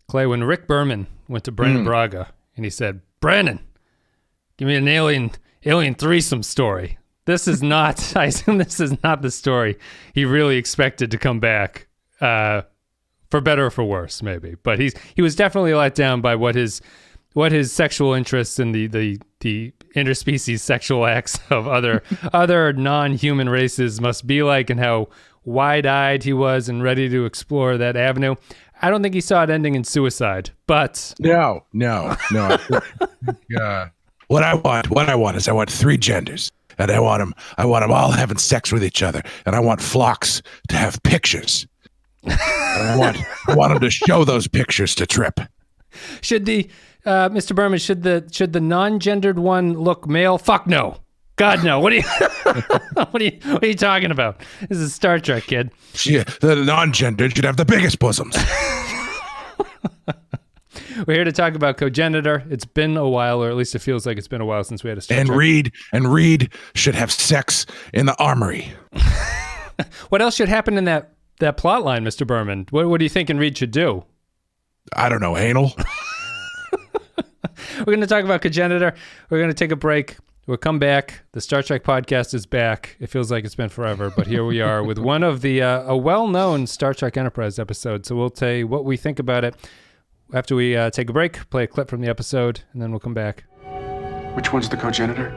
Clay, when Rick Berman went to Brandon Braga and he said, "Brandon, give me an alien threesome story." This is not, I assume this is not the story he really expected to come back, for better or for worse, maybe. But he was definitely let down by what his sexual interests in the interspecies sexual acts of other non-human races must be like, and how wide-eyed he was and ready to explore that avenue. I don't think he saw it ending in suicide, but no. What I want is I want 3 genders, and I want them all having sex with each other, and I want flocks to have pictures. And I want them to show those pictures to Trip. Should the Mr. Berman, should the non-gendered one look male? Fuck no. God no. What are you talking about? This is Star Trek, kid. Yeah, the non-gendered should have the biggest bosoms. We're here to talk about Cogenitor. It's been a while, or at least it feels like it's been a while since we had a Star Trek. And Reed should have sex in the armory. What else should happen in that plot line, Mr. Berman? What do you think Reed should do? I don't know, anal. We're going to talk about Cogenitor. We're going to take a break. We'll come back. The Star Trek podcast is back. It feels like it's been forever, but here we are with one of the a well-known Star Trek Enterprise episodes. So we'll tell you what we think about it after we take a break, play a clip from the episode, and then we'll come back. Which one's the Cogenitor?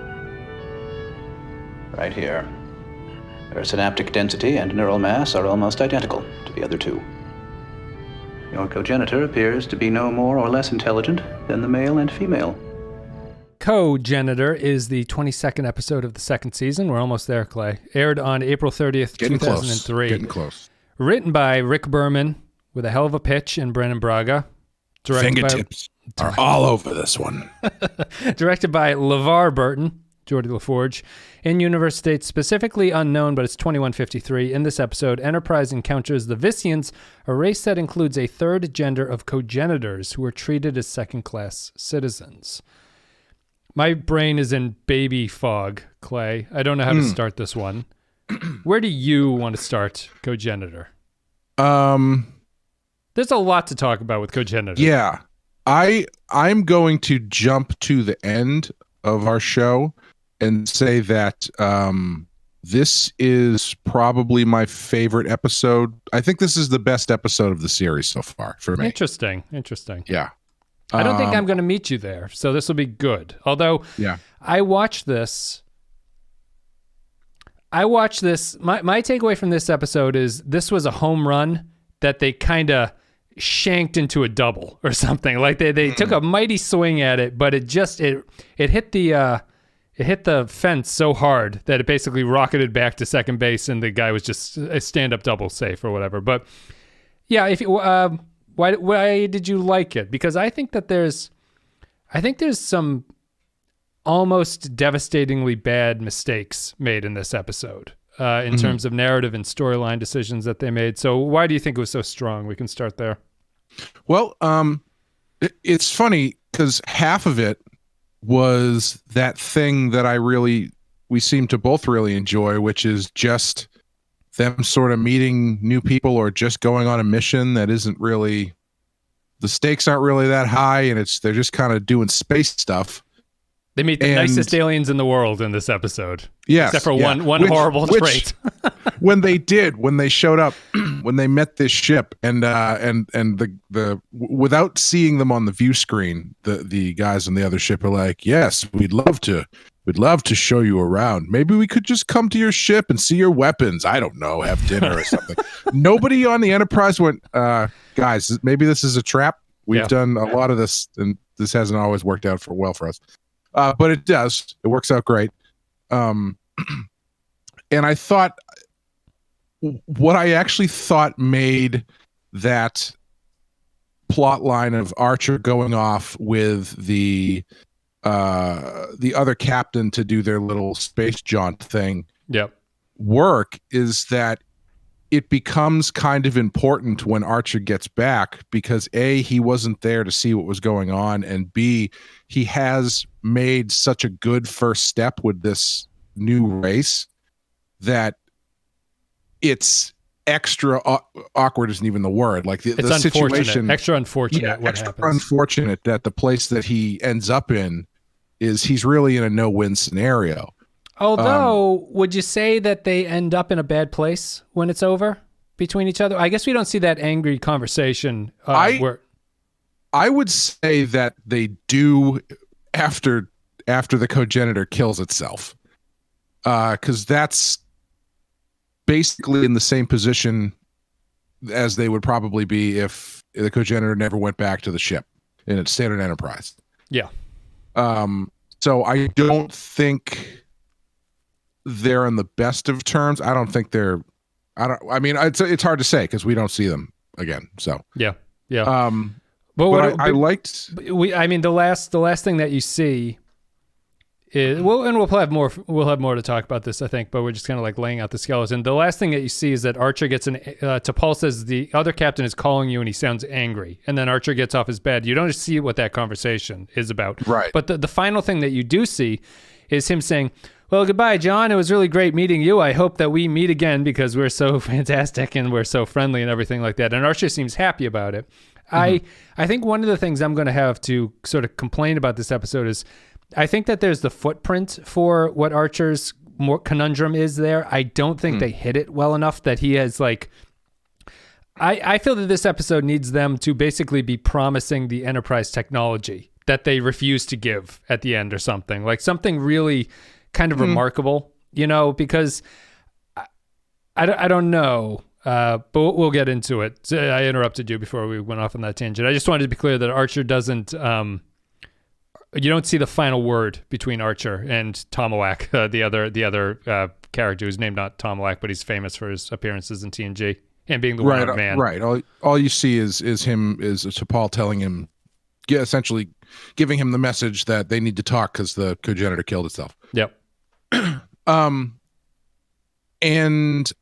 Right here. Their synaptic density and neural mass are almost identical to the other two. Your Cogenitor appears to be no more or less intelligent than the male and female. Cogenitor is the 22nd episode of the second season. We're almost there, Clay. Aired on April 30th, 2003. Getting close. Written by Rick Berman with a hell of a pitch and Brandon Braga. Fingertips are all over this one. Directed by LeVar Burton, Geordie LaForge. In-universe dates specifically unknown, but it's 2153. In this episode, Enterprise encounters the Vissians, a race that includes a third gender of Cogenitors who are treated as second-class citizens. My brain is in baby fog, Clay. I don't know how to start this one. Where do you want to start Cogenitor? There's a lot to talk about with Cogenitor. Yeah. I'm going to jump to the end of our show and say that this is probably my favorite episode. I think this is the best episode of the series so far for me. Interesting. Yeah. I don't think I'm going to meet you there, so this will be good. Although, yeah, I watched this. My takeaway from this episode is this was a home run that they kind of shanked into a double or something. Like they took a mighty swing at it, but it hit the fence so hard that it basically rocketed back to second base, and the guy was just a stand-up double safe or whatever. But yeah, if you, why did you like it? Because I think there's some almost devastatingly bad mistakes made in this episode in terms of narrative and storyline decisions that they made. So why do you think it was so strong? We can start there. Well, it's funny because half of it was that thing that we seem to both really enjoy, which is just them sort of meeting new people or just going on a mission that isn't really, the stakes aren't really that high, and they're just kind of doing space stuff. They meet the nicest aliens in the world in this episode. Yes. Except for one horrible trait. when they showed up, when they met this ship and the without seeing them on the view screen, the guys on the other ship are like, "Yes, we'd love to show you around. Maybe we could just come to your ship and see your weapons. I don't know, have dinner or something." Nobody on the Enterprise went, "Guys, maybe this is a trap. We've done a lot of this, and this hasn't always worked out well for us." But it does. It works out great. And I thought what I actually thought made that plot line of Archer going off with the other captain to do their little space jaunt thing work is that it becomes kind of important when Archer gets back because A, he wasn't there to see what was going on, and B, he has made such a good first step with this new race that it's extra awkward isn't even the word. Like the unfortunate, situation, extra unfortunate. yeah, what extra happens? unfortunate that the place that he ends up in is he's really in a no-win scenario. Although, would you say that they end up in a bad place when it's over between each other? I guess we don't see that angry conversation. Where I would say that they do after the Cogenitor kills itself, because that's basically in the same position as they would probably be if the Cogenitor never went back to the ship in its standard Enterprise. yeah. So I don't think they're on the best of terms. I don't think they're. I mean, it's hard to say because we don't see them again. So Yeah. but I liked. I mean, the last thing that you see is and we'll have more. We'll have more to talk about this, I think. But we're just kind of like laying out the skeleton. The last thing that you see is that Archer gets T'Pol says the other captain is calling you, and he sounds angry. And then Archer gets off his bed. You don't see what that conversation is about. Right. But the final thing that you do see is him saying, "Well, goodbye, John. It was really great meeting you. I hope that we meet again because we're so fantastic and we're so friendly and everything like that." And Archer seems happy about it. I think one of the things I'm going to have to sort of complain about this episode is I think that there's the footprint for what Archer's more conundrum is there. I don't think they hit it well enough that he has like... I feel that this episode needs them to basically be promising the Enterprise technology that they refuse to give at the end or something. Like something really kind of remarkable, you know, because I don't know, but we'll get into it. So I interrupted you before we went off on that tangent. I just wanted to be clear that Archer doesn't, you don't see the final word between Archer and Tomahawk, the other character who's named not Tomahawk, but he's famous for his appearances in TNG and being the one-armed man. Right. All you see is T'Pol telling him, essentially giving him the message that they need to talk because the Cogenitor killed itself. Yep. And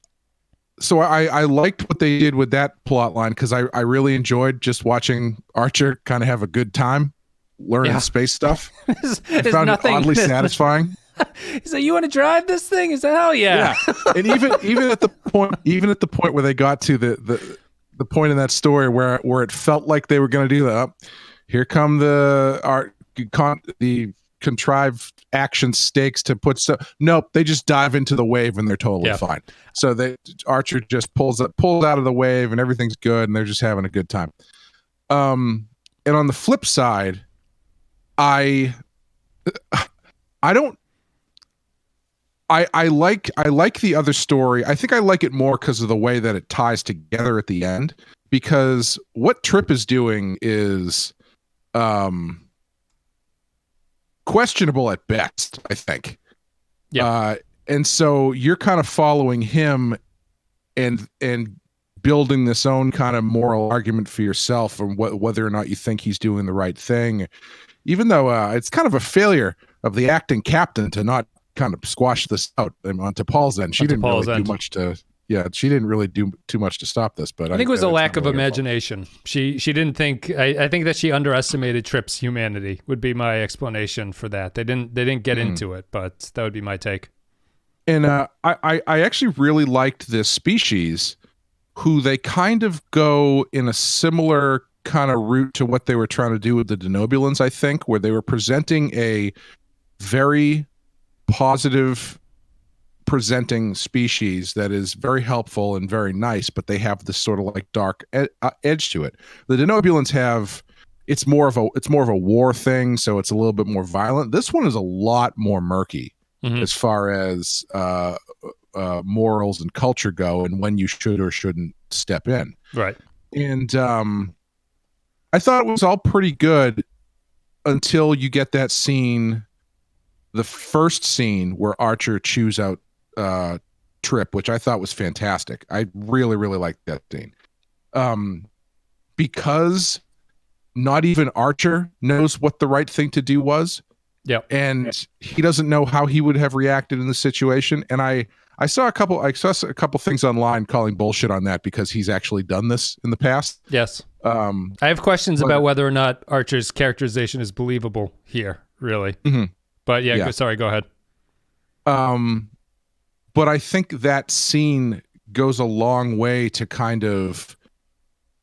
so I liked what they did with that plot line because I really enjoyed just watching Archer kind of have a good time learning space stuff. I found it oddly satisfying. He's like, "You want to drive this thing?" He's like, "Hell yeah!" And even at the point where they got to the point in that story where it felt like they were going to do that. Here come the contrived action stakes to put stuff. Nope, they just dive into the wave and they're totally fine. So Archer just pulls out of the wave and everything's good and they're just having a good time. And on the flip side, I like the other story. I think I like it more because of the way that it ties together at the end. Because what Trip is doing is questionable at best, I think. Yeah. And so you're kind of following him and building this own kind of moral argument for yourself and whether or not you think he's doing the right thing, even though it's kind of a failure of the acting captain to not kind of squash this out on T'Pol's end. She didn't really do much to. Yeah, she didn't really do too much to stop this, but I think it was a lack of imagination. She didn't think. I think that she underestimated Trip's humanity. Would be my explanation for that. They didn't get into it, but that would be my take. And I actually really liked this species, who they kind of go in a similar kind of route to what they were trying to do with the Denobulans. I think where they were presenting a very positive presenting species that is very helpful and very nice, but they have this sort of like dark edge to it. The Denobulans have it's more of a war thing, so it's a little bit more violent. This one is a lot more murky as far as morals and culture go, and when you should or shouldn't step in. Right. And I thought it was all pretty good until you get that scene, the first scene where Archer chews out Trip, which I thought was fantastic. I really, really liked that scene. Because not even Archer knows what the right thing to do was. Yep. And he doesn't know how he would have reacted in the situation. And I saw a couple things online calling bullshit on that because he's actually done this in the past. Yes. I have questions about whether or not Archer's characterization is believable here, really. But sorry, go ahead. But I think that scene goes a long way to kind of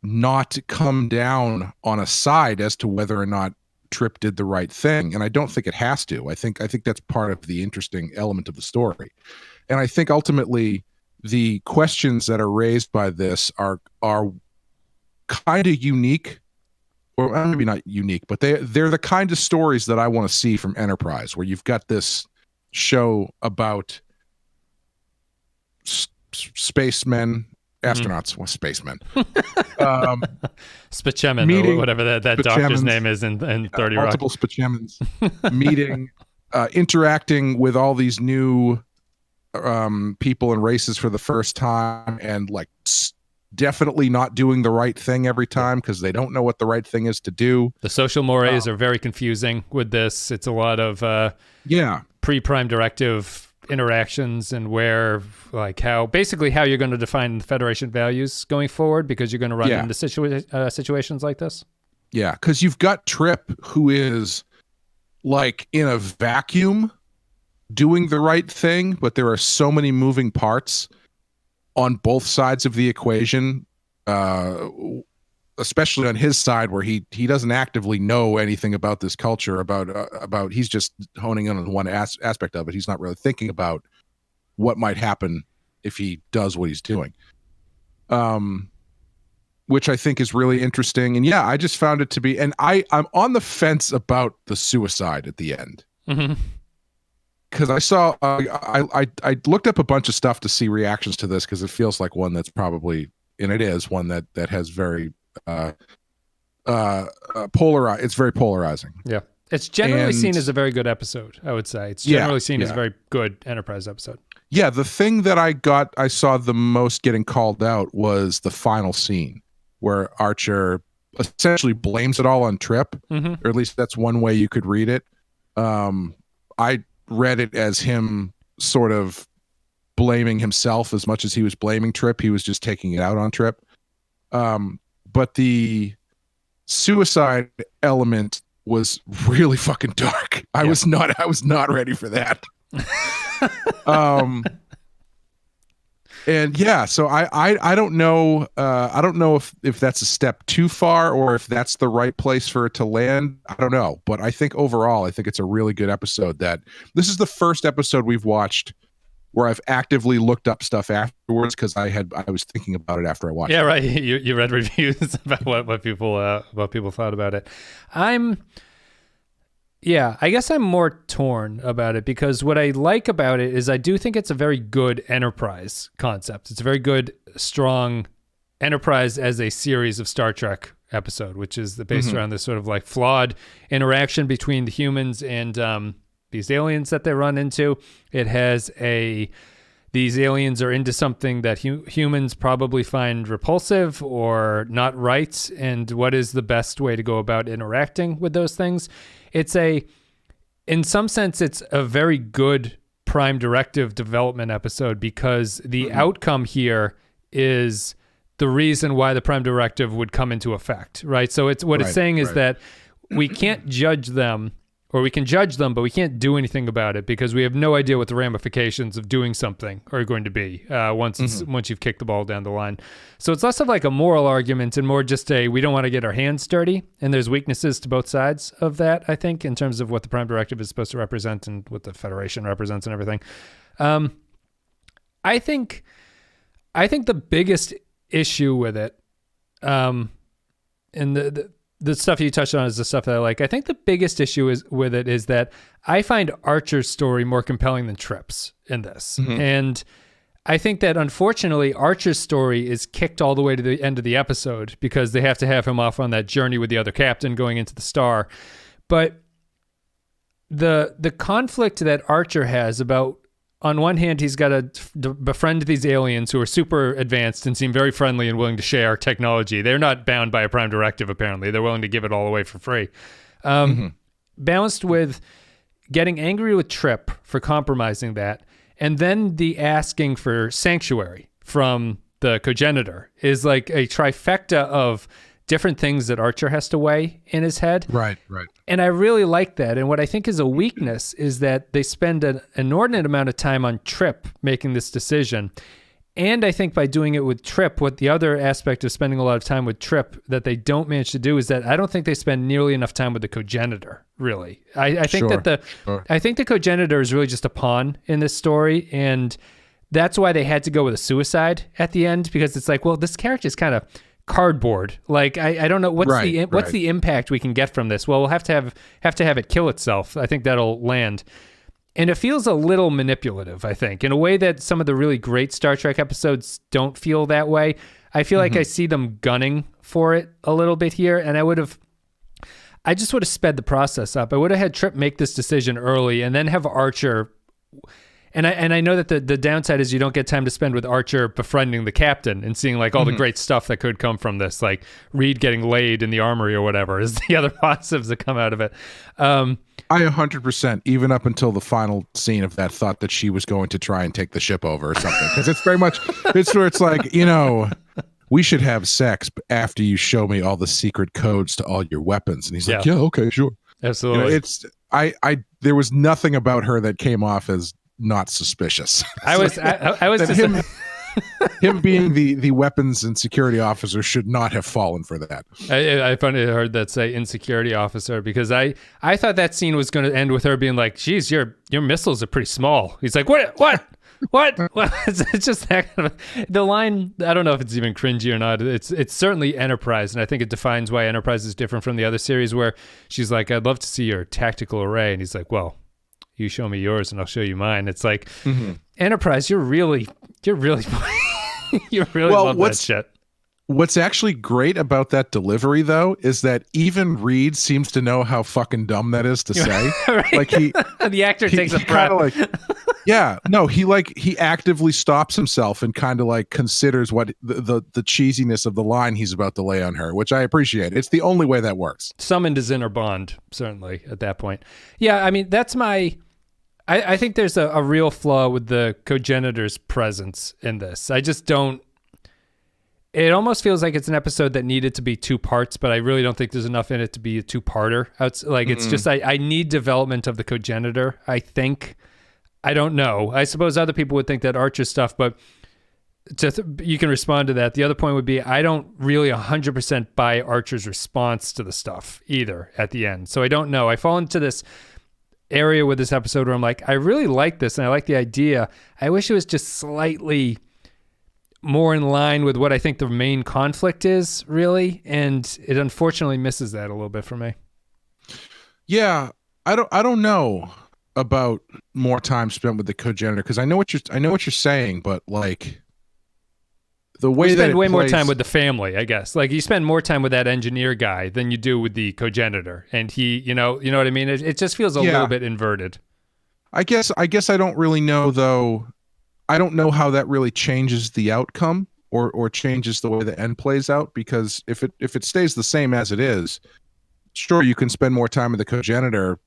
not come down on a side as to whether or not Trip did the right thing. And I don't think it has to. I think that's part of the interesting element of the story. And I think ultimately the questions that are raised by this are kind of unique, or maybe not unique, but they're the kind of stories that I want to see from Enterprise, where you've got this show about spacemen, astronauts, well, spacemen, Spachemin, or whatever that doctor's name is in 30 Rock. Multiple Spachemins meeting, interacting with all these new people and races for the first time, and like definitely not doing the right thing every time because they don't know what the right thing is to do. The social mores are very confusing with this. It's a lot of pre-prime directive interactions, and where, like, how you're going to define the Federation values going forward, because you're going to run into situations like this. Yeah, because you've got Trip, who is like in a vacuum doing the right thing, but there are so many moving parts on both sides of the equation, especially on his side, where he doesn't actively know anything about this culture, about he's just honing in on one aspect of it. He's not really thinking about what might happen if he does what he's doing, which I think is really interesting. And yeah, I just found it to be, and I'm on the fence about the suicide at the end. Mm-hmm. Because I saw, I looked up a bunch of stuff to see reactions to this, because it feels like one that's probably, and it is one that has very polarized. It's very polarizing. Yeah, it's generally seen as a very good episode. I would say it's generally seen as a very good Enterprise episode. Yeah, the thing that I saw the most getting called out was the final scene, where Archer essentially blames it all on Trip, or at least that's one way you could read it. I read it as him sort of blaming himself as much as he was blaming Trip. He was just taking it out on Trip. But the suicide element was really fucking dark. I was not ready for that. And yeah, so I don't know. I don't know if that's a step too far, or if that's the right place for it to land. I don't know. But I think overall, I think it's a really good episode. This is the first episode we've watched where I've actively looked up stuff afterwards, because I was thinking about it after I watched it. Yeah, right. You read reviews about what people thought about it. I guess I'm more torn about it, because what I like about it is I do think it's a very good Enterprise concept. It's a very good, strong Enterprise as a series of Star Trek episode, which is based around this sort of like flawed interaction between the humans and these aliens that they run into. It has these aliens are into something that humans probably find repulsive or not right, and what is the best way to go about interacting with those things. In some sense, it's a very good prime directive development episode, because the outcome here is the reason why the prime directive would come into effect, right? So it's saying is that we can't judge them, or we can judge them, but we can't do anything about it, because we have no idea what the ramifications of doing something are going to be once you've kicked the ball down the line. So it's less of like a moral argument and more just we don't want to get our hands dirty. And there's weaknesses to both sides of that, I think, in terms of what the prime directive is supposed to represent and what the Federation represents and everything. I think the biggest issue with it, and the stuff you touched on is the stuff that I like. I think the biggest issue with it is that I find Archer's story more compelling than Trip's in this. And I think that, unfortunately, Archer's story is kicked all the way to the end of the episode, because they have to have him off on that journey with the other captain going into the star. But the conflict that Archer has about, on one hand, he's got to befriend these aliens who are super advanced and seem very friendly and willing to share technology. They're not bound by a prime directive, apparently. They're willing to give it all away for free. Balanced with getting angry with Trip for compromising that, and then the asking for sanctuary from the Cogenitor is like a trifecta of different things that Archer has to weigh in his head. Right. And I really like that. And what I think is a weakness is that they spend an inordinate amount of time on Trip making this decision. And I think by doing it with Trip, what the other aspect of spending a lot of time with Trip that they don't manage to do is that I don't think they spend nearly enough time with the Cogenitor, really. I think that I think the Cogenitor is really just a pawn in this story, and that's why they had to go with a suicide at the end, because it's like, well, this character is kind of cardboard. Like, I don't know what's the impact we can get from this. Well, we'll have to have it kill itself. I think that'll land. And it feels a little manipulative, I think, in a way that some of the really great Star Trek episodes don't feel that way. I feel like I see them gunning for it a little bit here, and I just would have sped the process up. I would have had Trip make this decision early and then have Archer. And I know that the downside is you don't get time to spend with Archer befriending the captain and seeing like all the great stuff that could come from this, like Reed getting laid in the armory or whatever is the other positives that come out of it. I 100%, even up until the final scene of that, thought that she was going to try and take the ship over or something. Because it's very much, it's where it's like, we should have sex after you show me all the secret codes to all your weapons. And he's like, yeah, okay, sure. Absolutely. There was nothing about her that came off as not suspicious. I was just him being the weapons and security officer should not have fallen for that. I finally heard that say insecurity officer, because I thought that scene was going to end with her being like, geez, your missiles are pretty small. He's like, what? It's just that kind of the line. I don't know if it's even cringy or not. It's certainly Enterprise, and I think it defines why Enterprise is different from the other series, where she's like, I'd love to see your tactical array, and he's like, well, you show me yours and I'll show you mine. It's like, Enterprise, you're really love that shit. What's actually great about that delivery, though, is that even Reed seems to know how fucking dumb that is to say. Right? Like the actor takes a breath. He actively stops himself and kind of like considers what the cheesiness of the line he's about to lay on her, which I appreciate. It's the only way that works. Summoned his inner Bond, certainly, at that point. Yeah, I mean, that's I think there's a real flaw with the Cogenitors' presence in this. I just don't. It almost feels like it's an episode that needed to be 2 parts, but I really don't think there's enough in it to be a 2-parter. It's just I need development of the Cogenitor, I think. I don't know. I suppose other people would think that Archer stuff, but you can respond to that. The other point would be I don't really 100% buy Archer's response to the stuff either at the end. So I don't know. I fall into this area with this episode where I'm like, I really like this and I like the idea. I wish it was just slightly more in line with what I think the main conflict is, really, and it unfortunately misses that a little bit for me. Yeah, I don't know about more time spent with the Cogenitor, because I know what you're saying, but like the way that spend way more time with the family, I guess. Like you spend more time with that engineer guy than you do with the Cogenitor, and he, you know what I mean. It just feels a little bit inverted. I guess I don't really know though. I don't know how that really changes the outcome or changes the way the end plays out, because if it stays the same as it is, sure, you can spend more time with the Cogenitor,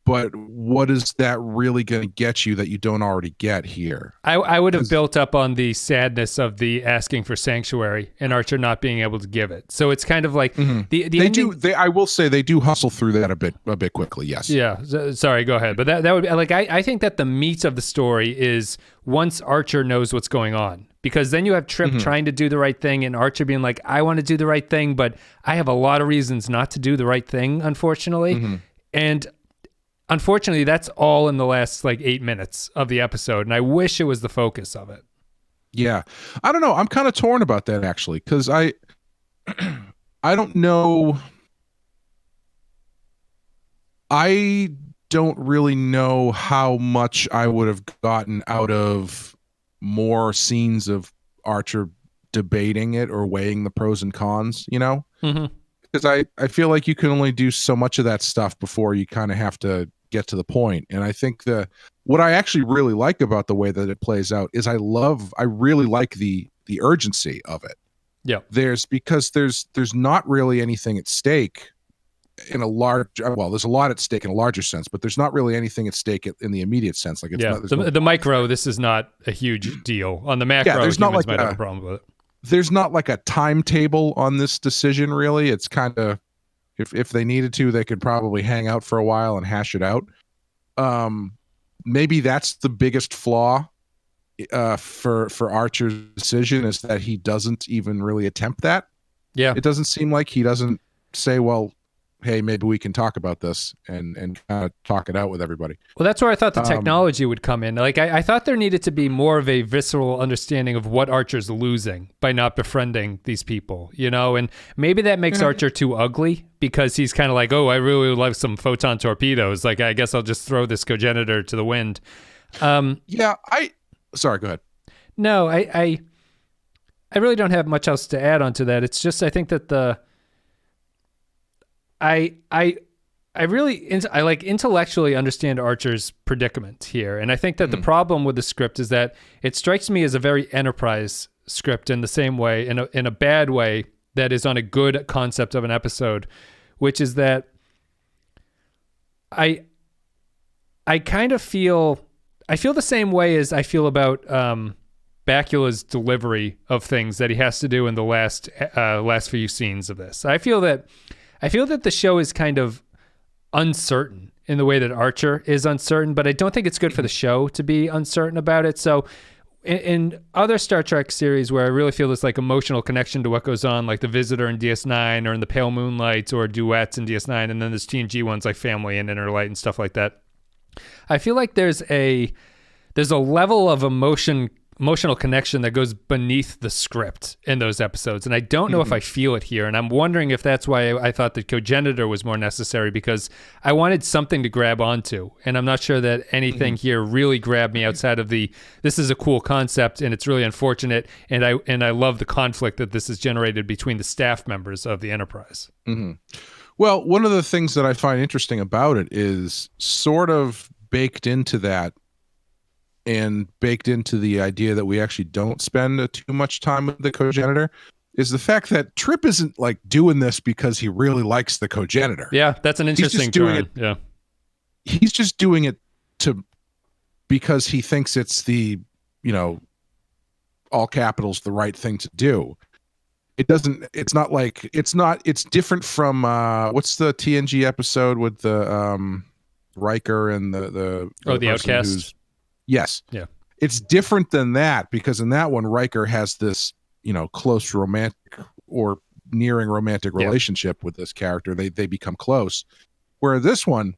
but what is that really going to get you that you don't already get here? I would have built up on the sadness of the asking for sanctuary and Archer not being able to give it. So it's kind of like I will say they do hustle through that a bit quickly. Yes. Yeah. Sorry, go ahead. But that would be like, I think that the meat of the story is once Archer knows what's going on, because then you have Trip trying to do the right thing and Archer being like, I want to do the right thing, but I have a lot of reasons not to do the right thing, unfortunately. And unfortunately, that's all in the last 8 minutes of the episode, and I wish it was the focus of it. Yeah. I don't know. I'm kind of torn about that, actually, because I don't know. I don't really know how much I would have gotten out of more scenes of Archer debating it or weighing the pros and cons, Because I feel like you can only do so much of that stuff before you kind of have to get to the point. And I think what I actually really like about the way that it plays out is I really like the urgency of it. Yeah. There's not really anything at stake in there's a lot at stake in a larger sense, but there's not really anything at stake in the immediate sense. Like the micro, this is not a huge deal. On the macro, there's not like might have a problem with it. There's not like a timetable on this decision, really. It's kind of, if they needed to, they could probably hang out for a while and hash it out. Maybe that's the biggest flaw for Archer's decision is that he doesn't even really attempt that. Yeah. It doesn't seem like he doesn't say, well, hey, maybe we can talk about this and kind of talk it out with everybody. Well, that's where I thought the technology would come in. Like, I thought there needed to be more of a visceral understanding of what Archer's losing by not befriending these people, you know? And maybe that makes Archer too ugly because he's kind of like, oh, I really would like some photon torpedoes. Like, I guess I'll just throw this cogenitor to the wind. Sorry, go ahead. No, I really don't have much else to add on to that. It's just, I think that I like intellectually understand Archer's predicament here. And I think that the problem with the script is that it strikes me as a very Enterprise script in the same way, in a bad way that is on a good concept of an episode, which is that I kind of feel the same way as I feel about Bakula's delivery of things that he has to do in the last few scenes of this. I feel that the show is kind of uncertain in the way that Archer is uncertain, but I don't think it's good for the show to be uncertain about it. So in other Star Trek series where I really feel this like emotional connection to what goes on, like The Visitor in DS9 or in The Pale Moonlight or Duets in DS9, and then there's TNG ones like Family and Inner Light and stuff like that, I feel like there's a level of emotional connection that goes beneath the script in those episodes. And I don't know if I feel it here. And I'm wondering if that's why I thought that Cogenitor was more necessary, because I wanted something to grab onto. And I'm not sure that anything here really grabbed me outside of this is a cool concept and it's really unfortunate. And I love the conflict that this has generated between the staff members of the Enterprise. Mm-hmm. Well, one of the things that I find interesting about it is sort of baked into that, and baked into the idea that we actually don't spend too much time with the Cogenitor, is the fact that Trip isn't like doing this because he really likes the Cogenitor. Yeah, that's an interesting turn. Yeah, he's just doing it because he thinks it's the, all capitals, the right thing to do. It's different from what's the TNG episode with the Riker and the Outcast. Yes. Yeah. It's different than that, because in that one, Riker has this, close romantic or nearing romantic relationship with this character. They become close. Where this one,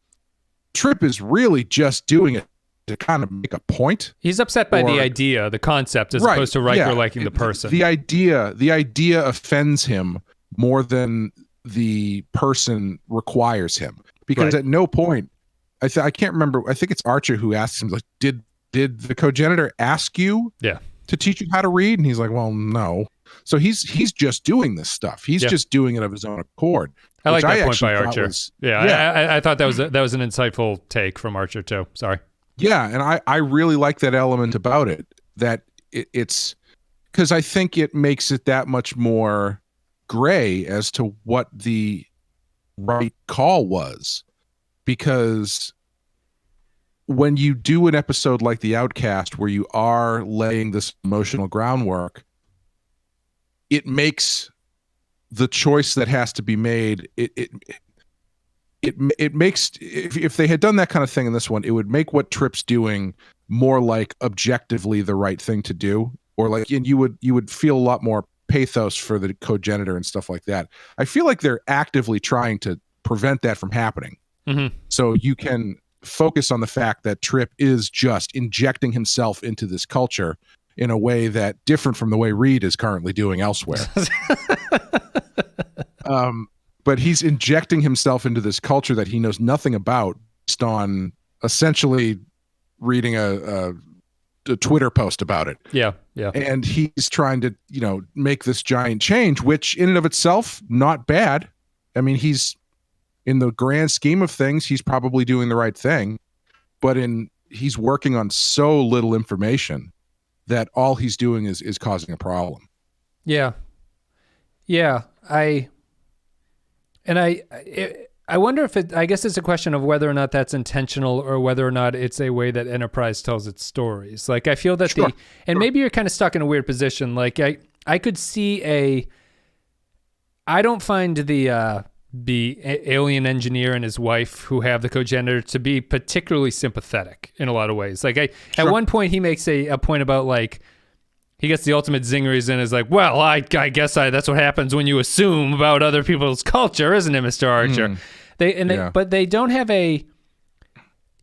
Trip is really just doing it to kind of make a point. He's upset by the concept, as opposed to Riker liking the person. The idea offends him more than the person requires him. Because at no point, I can't remember, I think it's Archer who asks him, like, did the Cogenitor ask you to teach you how to read? And he's like, well, no. So he's just doing this stuff. He's just doing it of his own accord. I like that point by Archer. I thought that was an insightful take from Archer too. Sorry. Yeah, and I really like that element about it, that it's because I think it makes it that much more gray as to what the right call was. Because when you do an episode like The Outcast, where you are laying this emotional groundwork, it makes the choice that has to be made. It makes, if they had done that kind of thing in this one, it would make what Trip's doing more like objectively the right thing to do, or like, and you would feel a lot more pathos for the Cogenitor and stuff like that. I feel like they're actively trying to prevent that from happening. Mm-hmm. So you can focus on the fact that Trip is just injecting himself into this culture in a way that different from the way Reed is currently doing elsewhere. But he's injecting himself into this culture that he knows nothing about, based on essentially reading a Twitter post about it. Yeah. And he's trying to, make this giant change, which in and of itself, not bad. I mean, he's, in the grand scheme of things, he's probably doing the right thing, but he's working on so little information that all he's doing is causing a problem. Yeah. I wonder if I guess it's a question of whether or not that's intentional, or whether or not it's a way that Enterprise tells its stories. Like, I feel that maybe you're kind of stuck in a weird position. Like, I could see I don't find the alien engineer and his wife who have the cogenitor to be particularly sympathetic in a lot of ways. Like at one point he makes a point about like he gets the ultimate zingers and is like, well, I guess that's what happens when you assume about other people's culture, isn't it, Mr. Archer? But they don't have a,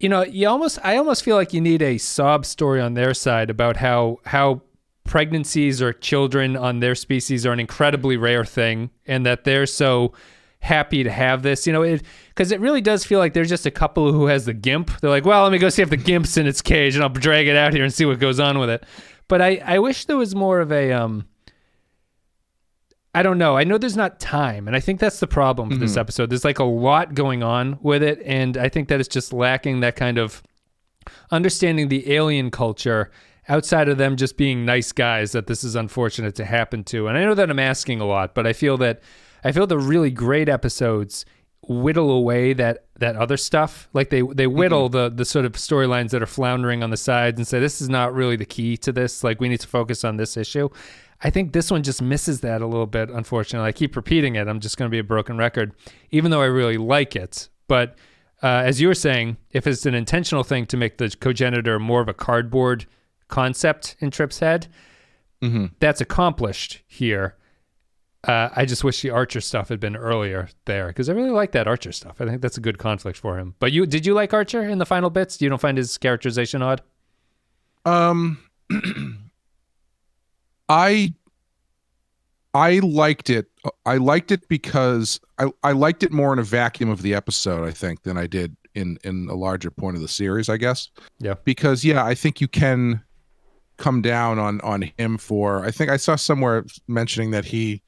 I almost feel like you need a sob story on their side about how pregnancies or children on their species are an incredibly rare thing, and that they're so happy to have this, because it really does feel like there's just a couple who has the gimp. They're like, well, let me go see if the gimp's in its cage and I'll drag it out here and see what goes on with it. But I wish there was more of a, I don't know. I know there's not time, and I think that's the problem with this episode. There's like a lot going on with it, and I think that it's just lacking that kind of understanding the alien culture outside of them just being nice guys that this is unfortunate to happen to. And I know that I'm asking a lot, but I feel the really great episodes whittle away that other stuff. Like they whittle the sort of storylines that are floundering on the sides and say, this is not really the key to this. Like, we need to focus on this issue. I think this one just misses that a little bit, unfortunately. I keep repeating it. I'm just going to be a broken record, even though I really like it. But as you were saying, if it's an intentional thing to make the cogenitor more of a cardboard concept in Trip's head, that's accomplished here. I just wish the Archer stuff had been earlier there, because I really like that Archer stuff. I think that's a good conflict for him. But did you like Archer in the final bits? You don't find his characterization odd? I liked it. I liked it because I liked it more in a vacuum of the episode, I think, than I did in a larger point of the series, I guess. Yeah. Because I think you can come down on him for, I think I saw somewhere mentioning that he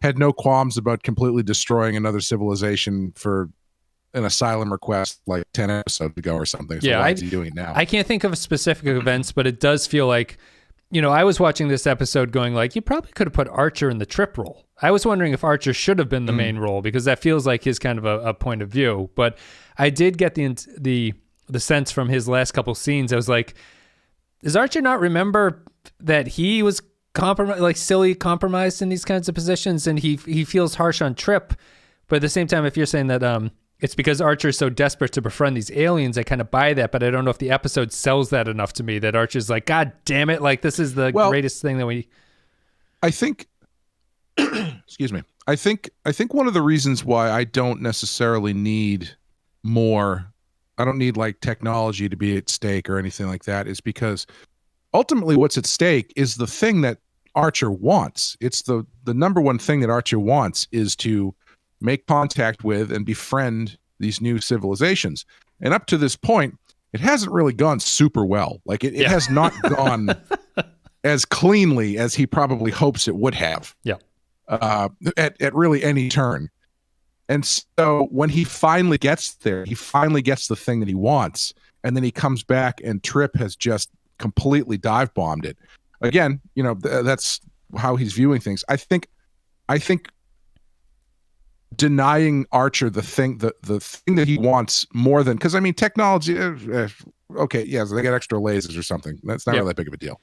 had no qualms about completely destroying another civilization for an asylum request like 10 episodes ago or something. So why is he doing it now? I can't think of specific events, but it does feel like, I was watching this episode going like, you probably could have put Archer in the Trip role. I was wondering if Archer should have been the main role, because that feels like his kind of a point of view. But I did get the sense from his last couple scenes. I was like, does Archer not remember that he was compromised in these kinds of positions, and he feels harsh on Trip? But at the same time, if you're saying that it's because Archer is so desperate to befriend these aliens, I kind of buy that, but I don't know if the episode sells that enough to me, that Archer's like, God damn it, like this is the greatest thing that we... I think excuse me. I think one of the reasons why I don't necessarily need more, I don't need like technology to be at stake or anything like that, is because ultimately what's at stake is the thing that Archer wants. It's the number one thing that Archer wants is to make contact with and befriend these new civilizations. And up to this point, it hasn't really gone super well. Like it has not gone as cleanly as he probably hopes it would have. Yeah. At really any turn. And so when he finally gets there, he finally gets the thing that he wants, and then he comes back and Trip has just completely dive bombed it. Again, that's how he's viewing things. I think denying Archer the thing that he wants more than, because I mean technology, okay, yeah, so they got extra lasers or something. That's not really that big of a deal.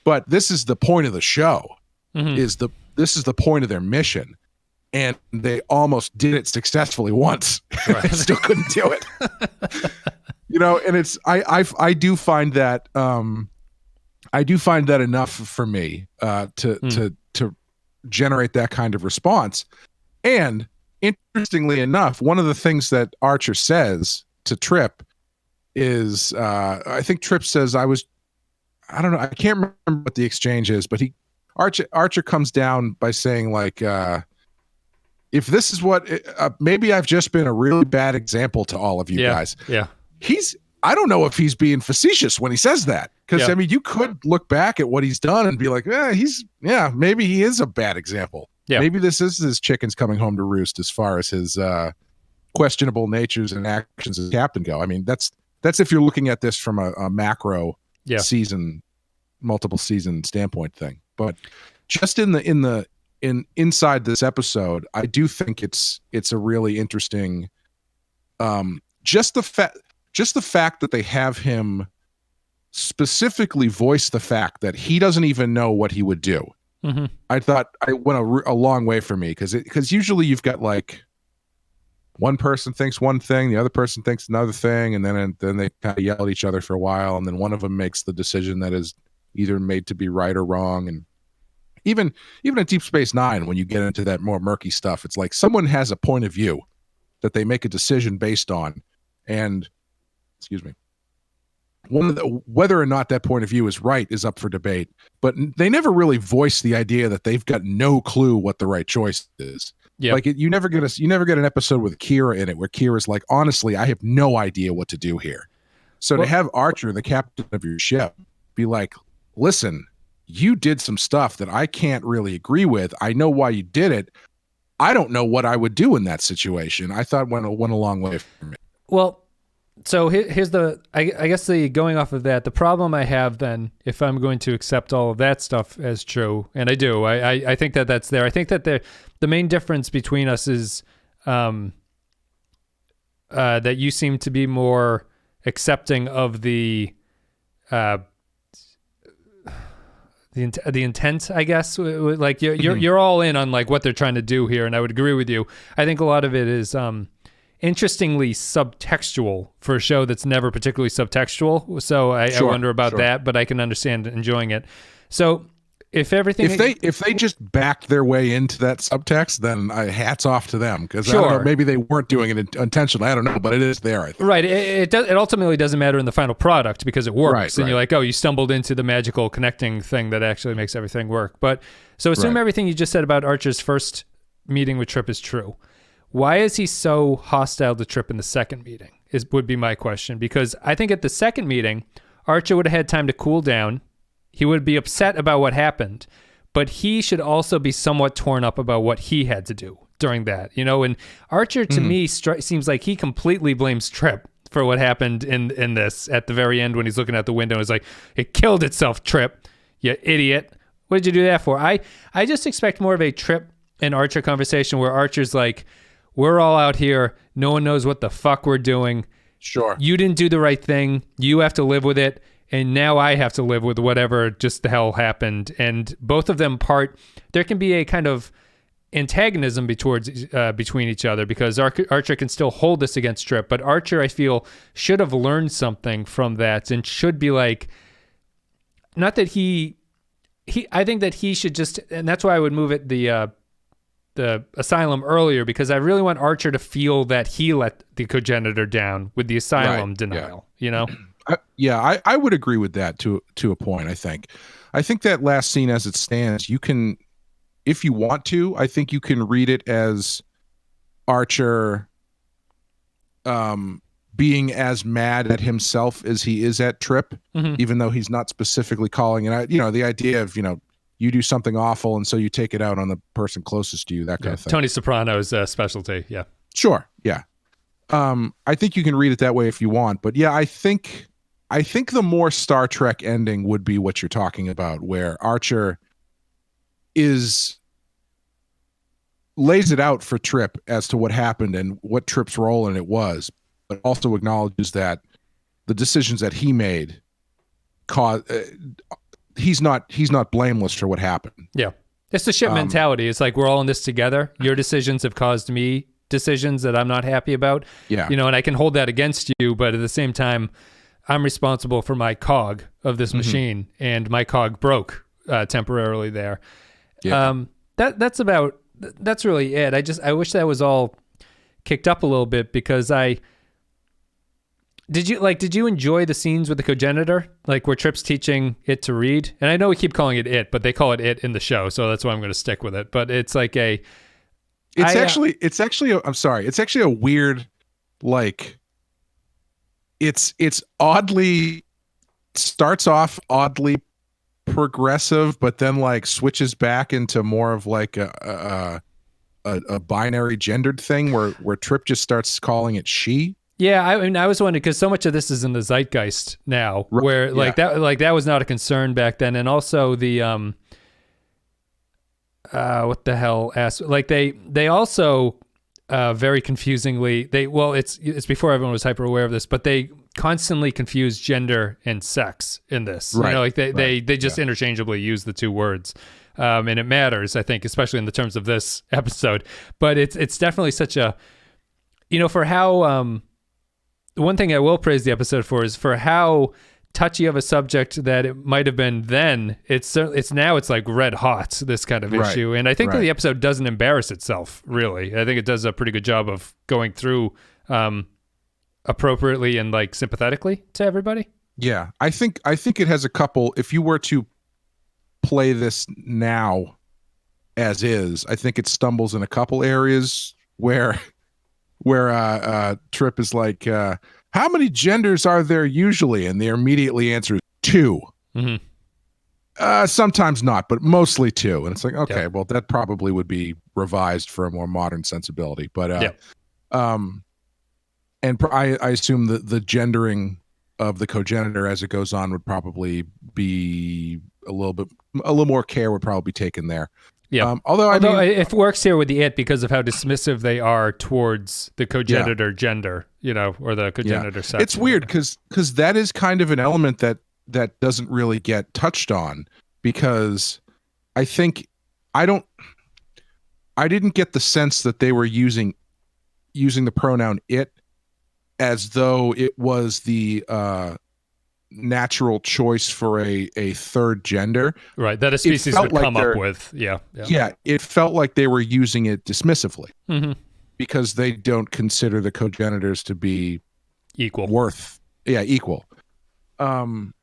But this is the point of the show. This is the point of their mission, and they almost did it successfully once. Right. They still couldn't do it. And it's I do find that enough for me to generate that kind of response. And interestingly enough, one of the things that Archer says to Trip is, I think Trip says, I don't know, I can't remember what the exchange is, but Archer comes down by saying like, if this is what, maybe I've just been a really bad example to all of you guys. Yeah. I don't know if he's being facetious when he says that. Because I mean, you could look back at what he's done and be like, maybe he is a bad example. Yeah. Maybe this is his chickens coming home to roost as far as his questionable natures and actions as captain go. I mean, that's if you're looking at this from a macro season, multiple season standpoint thing. But just inside this episode, I do think it's a really interesting, just the fact that they have him specifically voice the fact that he doesn't even know what he would do. I thought I went a long way for me, because usually you've got like one person thinks one thing, the other person thinks another thing, and then they kind of yell at each other for a while, and then one of them makes the decision that is either made to be right or wrong. And even at Deep Space Nine, when you get into that more murky stuff, it's like someone has a point of view that they make a decision based on, and whether or not that point of view is right is up for debate. But they never really voice the idea that they've got no clue what the right choice is. Yep. Like you never get an episode with Kira in it where Kira's like, honestly, I have no idea what to do here. So to have Archer, the captain of your ship, be like, listen, you did some stuff that I can't really agree with. I know why you did it. I don't know what I would do in that situation. I thought went a long way for me. Well, so here's I guess going off of that, the problem I have then, if I'm going to accept all of that stuff as true, and I do, I think that's there. I think that the main difference between us is that you seem to be more accepting of the intent, I guess. Like you're all in on like what they're trying to do here, and I would agree with you. I think a lot of it is interestingly subtextual for a show that's never particularly subtextual. So I wonder about that, but I can understand enjoying it. So if they just backed their way into that subtext, then hats off to them, because I don't know, maybe they weren't doing it intentionally. I don't know, but it is there. I think. Right. It ultimately doesn't matter in the final product because it works, and you're like, oh, you stumbled into the magical connecting thing that actually makes everything work. But so assume everything you just said about Archer's first meeting with Trip is true. Why is he so hostile to Trip in the second meeting? Would be my question, because I think at the second meeting, Archer would have had time to cool down. He would be upset about what happened, but he should also be somewhat torn up about what he had to do during that. And Archer, to me, seems like he completely blames Trip for what happened in this at the very end when he's looking out the window and is like, it killed itself, Trip, you idiot. What did you do that for? I just expect more of a Trip and Archer conversation where Archer's like, we're all out here. No one knows what the fuck we're doing. Sure. You didn't do the right thing. You have to live with it. And now I have to live with whatever just the hell happened. And both of them there can be a kind of antagonism between each other, because Archer can still hold this against Trip. But Archer, I feel, should have learned something from that and should be like, not that I think that he should just, and that's why I would move it the asylum earlier, because I really want Archer to feel that he let the Cogenitor down with the asylum denial, I would agree with that to a point. I think that last scene as it stands, you can, if you want to, I think you can read it as Archer being as mad at himself as he is at Trip, even though he's not specifically calling it out. The idea of, you do something awful, and so you take it out on the person closest to you, that kind of thing. Tony Soprano's specialty, yeah. Sure, yeah. I think you can read it that way if you want, but yeah, I think the more Star Trek ending would be what you're talking about, where Archer lays it out for Trip as to what happened and what Trip's role in it was, but also acknowledges that the decisions that he made caused. He's not blameless for what happened. Yeah. It's the ship mentality. It's like, we're all in this together. Your decisions have caused me decisions that I'm not happy about. Yeah. And I can hold that against you, but at the same time, I'm responsible for my cog of this machine, and my cog broke temporarily there. Yeah. That's really it. I wish that was all kicked up a little bit, because Did you enjoy the scenes with the Cogenitor, like where Trip's teaching it to read? And I know we keep calling it it, but they call it in the show, so that's why I'm going to stick with it. But it's like it's actually a weird, like, it's oddly, starts off oddly progressive, but then like switches back into more of like a binary gendered thing where Trip just starts calling it she. Yeah, I was wondering, because so much of this is in the zeitgeist now, where that was not a concern back then, and also the what the hell they also very confusingly it's before everyone was hyper aware of this, but they constantly confuse gender and sex in this. Right. They just interchangeably use the two words. And it matters, I think, especially in the terms of this episode. But it's definitely such a For how one thing I will praise the episode for is for how touchy of a subject that it might have been then. It's now it's like red hot, this kind of issue, and I think that the episode doesn't embarrass itself. Really, I think it does a pretty good job of going through appropriately and like sympathetically to everybody. Yeah, I think it has a couple. If you were to play this now as is, I think it stumbles in a couple areas where Trip is like, how many genders are there usually? And the immediately answer is 2. Mm-hmm. Sometimes not, but mostly 2. And it's like, okay, well, that probably would be revised for a more modern sensibility. But and I assume that the gendering of the cogenitor as it goes on would probably be a little more care would probably be taken there. Yeah. Although it works here with the it because of how dismissive they are towards the cogenitor gender, or the cogenitor sex. It's weird because that is kind of an element that doesn't really get touched on, because I think I didn't get the sense that they were using the pronoun it as though it was the natural choice for a third gender, right? That a species would come up with. Yeah. It felt like they were using it dismissively because they don't consider the cogenitors to be equal. Equal. And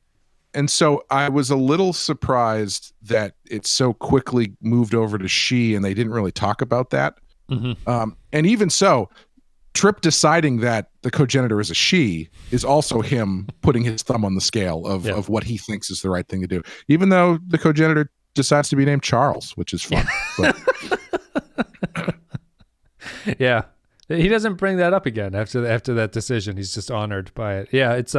so I was a little surprised that it so quickly moved over to she, and they didn't really talk about that. And even so, Trip deciding that the cogenitor is a she is also him putting his thumb on the scale of what he thinks is the right thing to do, even though the cogenitor decides to be named Charles, which is fun. Yeah, he doesn't bring that up again after that decision. He's just honored by it. Yeah, it's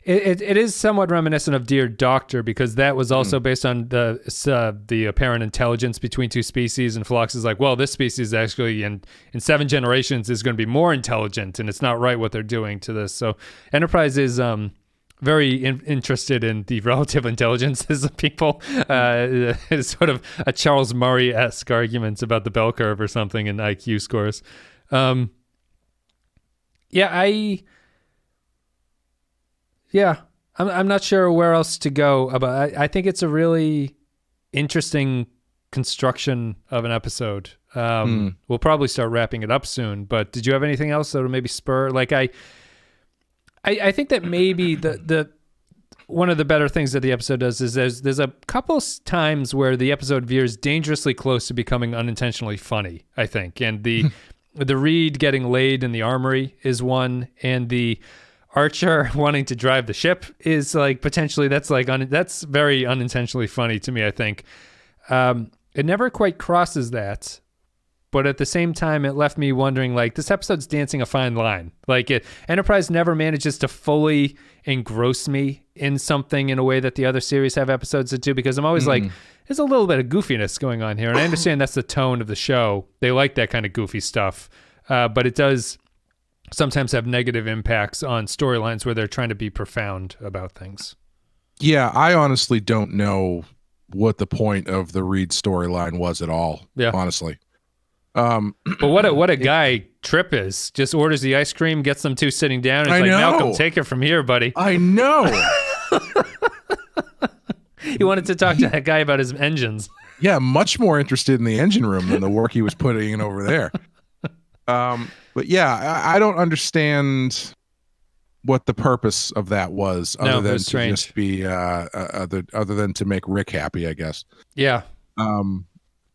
It is somewhat reminiscent of Dear Doctor, because that was also based on the apparent intelligence between two species, and Phlox is like, well, this species actually in 7 generations is going to be more intelligent, and it's not right what they're doing to this. So Enterprise is very interested in the relative intelligences of people. It's sort of a Charles Murray-esque arguments about the bell curve or something in IQ scores. I'm not sure where else to go about. I think it's a really interesting construction of an episode. We'll probably start wrapping it up soon, but did you have anything else that would maybe spur? Like I think that maybe the one of the better things that the episode does is there's a couple times where the episode veers dangerously close to becoming unintentionally funny, I think. And the Reed getting laid in the armory is one, and the Archer wanting to drive the ship is like potentially that's very unintentionally funny to me, I think. It never quite crosses that, but at the same time it left me wondering, like, this episode's dancing a fine line. Like, Enterprise never manages to fully engross me in something in a way that the other series have episodes that do, because I'm always like, there's a little bit of goofiness going on here, and I understand that's the tone of the show. They like that kind of goofy stuff, but it does sometimes have negative impacts on storylines where they're trying to be profound about things. Yeah, I honestly don't know what the point of the Reed storyline was at all. Yeah, honestly. But what a guy Trip is. Just orders the ice cream, gets them two sitting down, and he's like, Malcolm, take it from here, buddy. I know. He wanted to talk to that guy about his engines. Yeah, much more interested in the engine room than the work he was putting in over there. But yeah, I don't understand what the purpose of that was, other than to just be other than to make Rick happy, I guess. Yeah.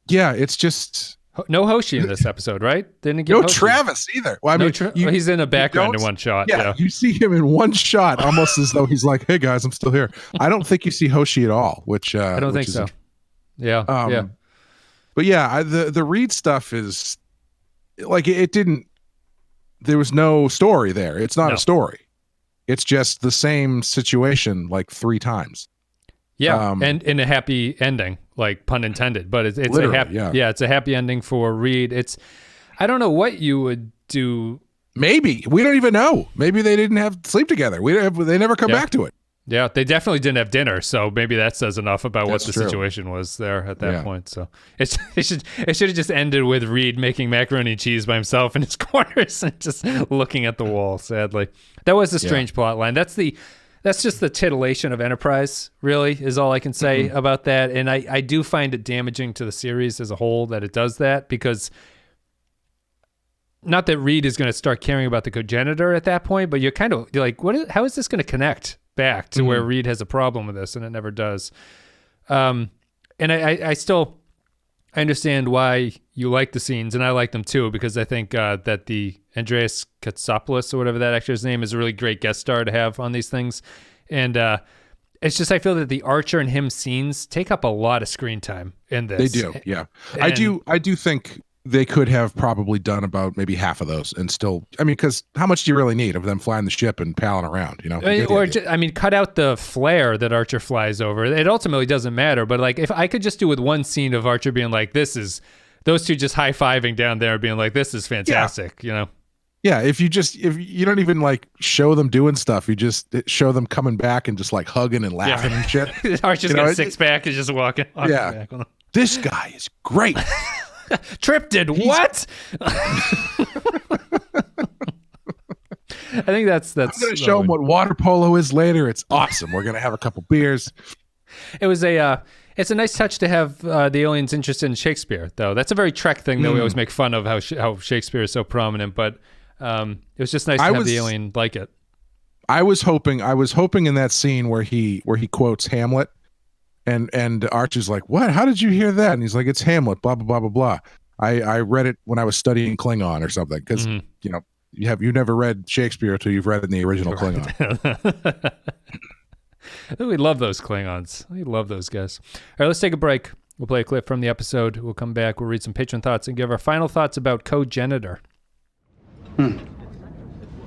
Yeah, it's just no Hoshi in this episode, right? Didn't get no Hoshi. Travis either. Well, I mean, he's in the background in one shot. Yeah, you see him in one shot, almost as though he's like, "Hey guys, I'm still here." I don't think you see Hoshi at all, which I don't think so. Yeah. But yeah, the Reed stuff is like it didn't. There was no story there. It's not a story. It's just the same situation like 3 times. Yeah, and in a happy ending, like pun intended. But it's a happy. Yeah, it's a happy ending for Reed. I don't know what you would do. Maybe we don't even know. Maybe they didn't have sleep together. They never come back to it. Yeah, they definitely didn't have dinner, so maybe that says enough about what the true. situation was there at that point. So it should have just ended with Reed making macaroni and cheese by himself in his corners and just looking at the wall. Sadly, that was a strange plot line. That's just the titillation of Enterprise. Really, is all I can say about that. And I do find it damaging to the series as a whole that it does that, because not that Reed is going to start caring about the Cogenitor at that point, but you're like, how is this going to connect back to where Reed has a problem with this, and it never does. And I understand why you like the scenes, and I like them too, because I think that the Andreas Katsopoulos, or whatever that actor's name is, a really great guest star to have on these things. And it's just, I feel that the Archer and him scenes take up a lot of screen time in this. They do, yeah. And I do think they could have probably done about maybe half of those and still, because how much do you really need of them flying the ship and palling around, cut out the flare that Archer flies over. It ultimately doesn't matter, but like, if I could just do with one scene of Archer being like, those two just high-fiving down there being like, this is fantastic, Yeah, if you don't even like show them doing stuff, you just show them coming back and just like hugging and laughing and shit. Archer's got a six-pack and just walking back on them. This guy is great. Trip did what? I think that's I'm gonna show him what water polo is later. It's awesome. We're gonna have a couple beers. It's a nice touch to have the aliens interested in Shakespeare, though. That's a very Trek thing that we always make fun of, how Shakespeare is so prominent, but it was just nice to have the alien like it. I was hoping in that scene where he quotes Hamlet. And Archer's like, what? How did you hear that? And he's like, it's Hamlet, blah, blah, blah, blah, blah. I read it when I was studying Klingon or something. Because, you never read Shakespeare until you've read it in the original Klingon. We love those Klingons. We love those guys. All right, let's take a break. We'll play a clip from the episode. We'll come back. We'll read some patron thoughts and give our final thoughts about Cogenitor. And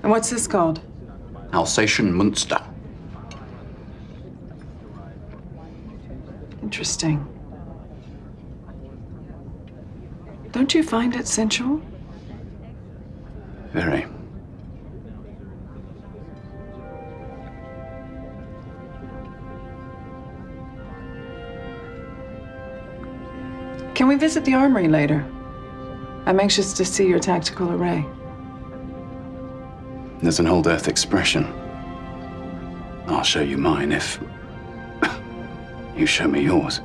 what's this called? Alsatian Munster. Interesting. Don't you find it sensual? Very. Can we visit the armory later? I'm anxious to see your tactical array. There's an old Earth expression. I'll show you mine if you show me yours.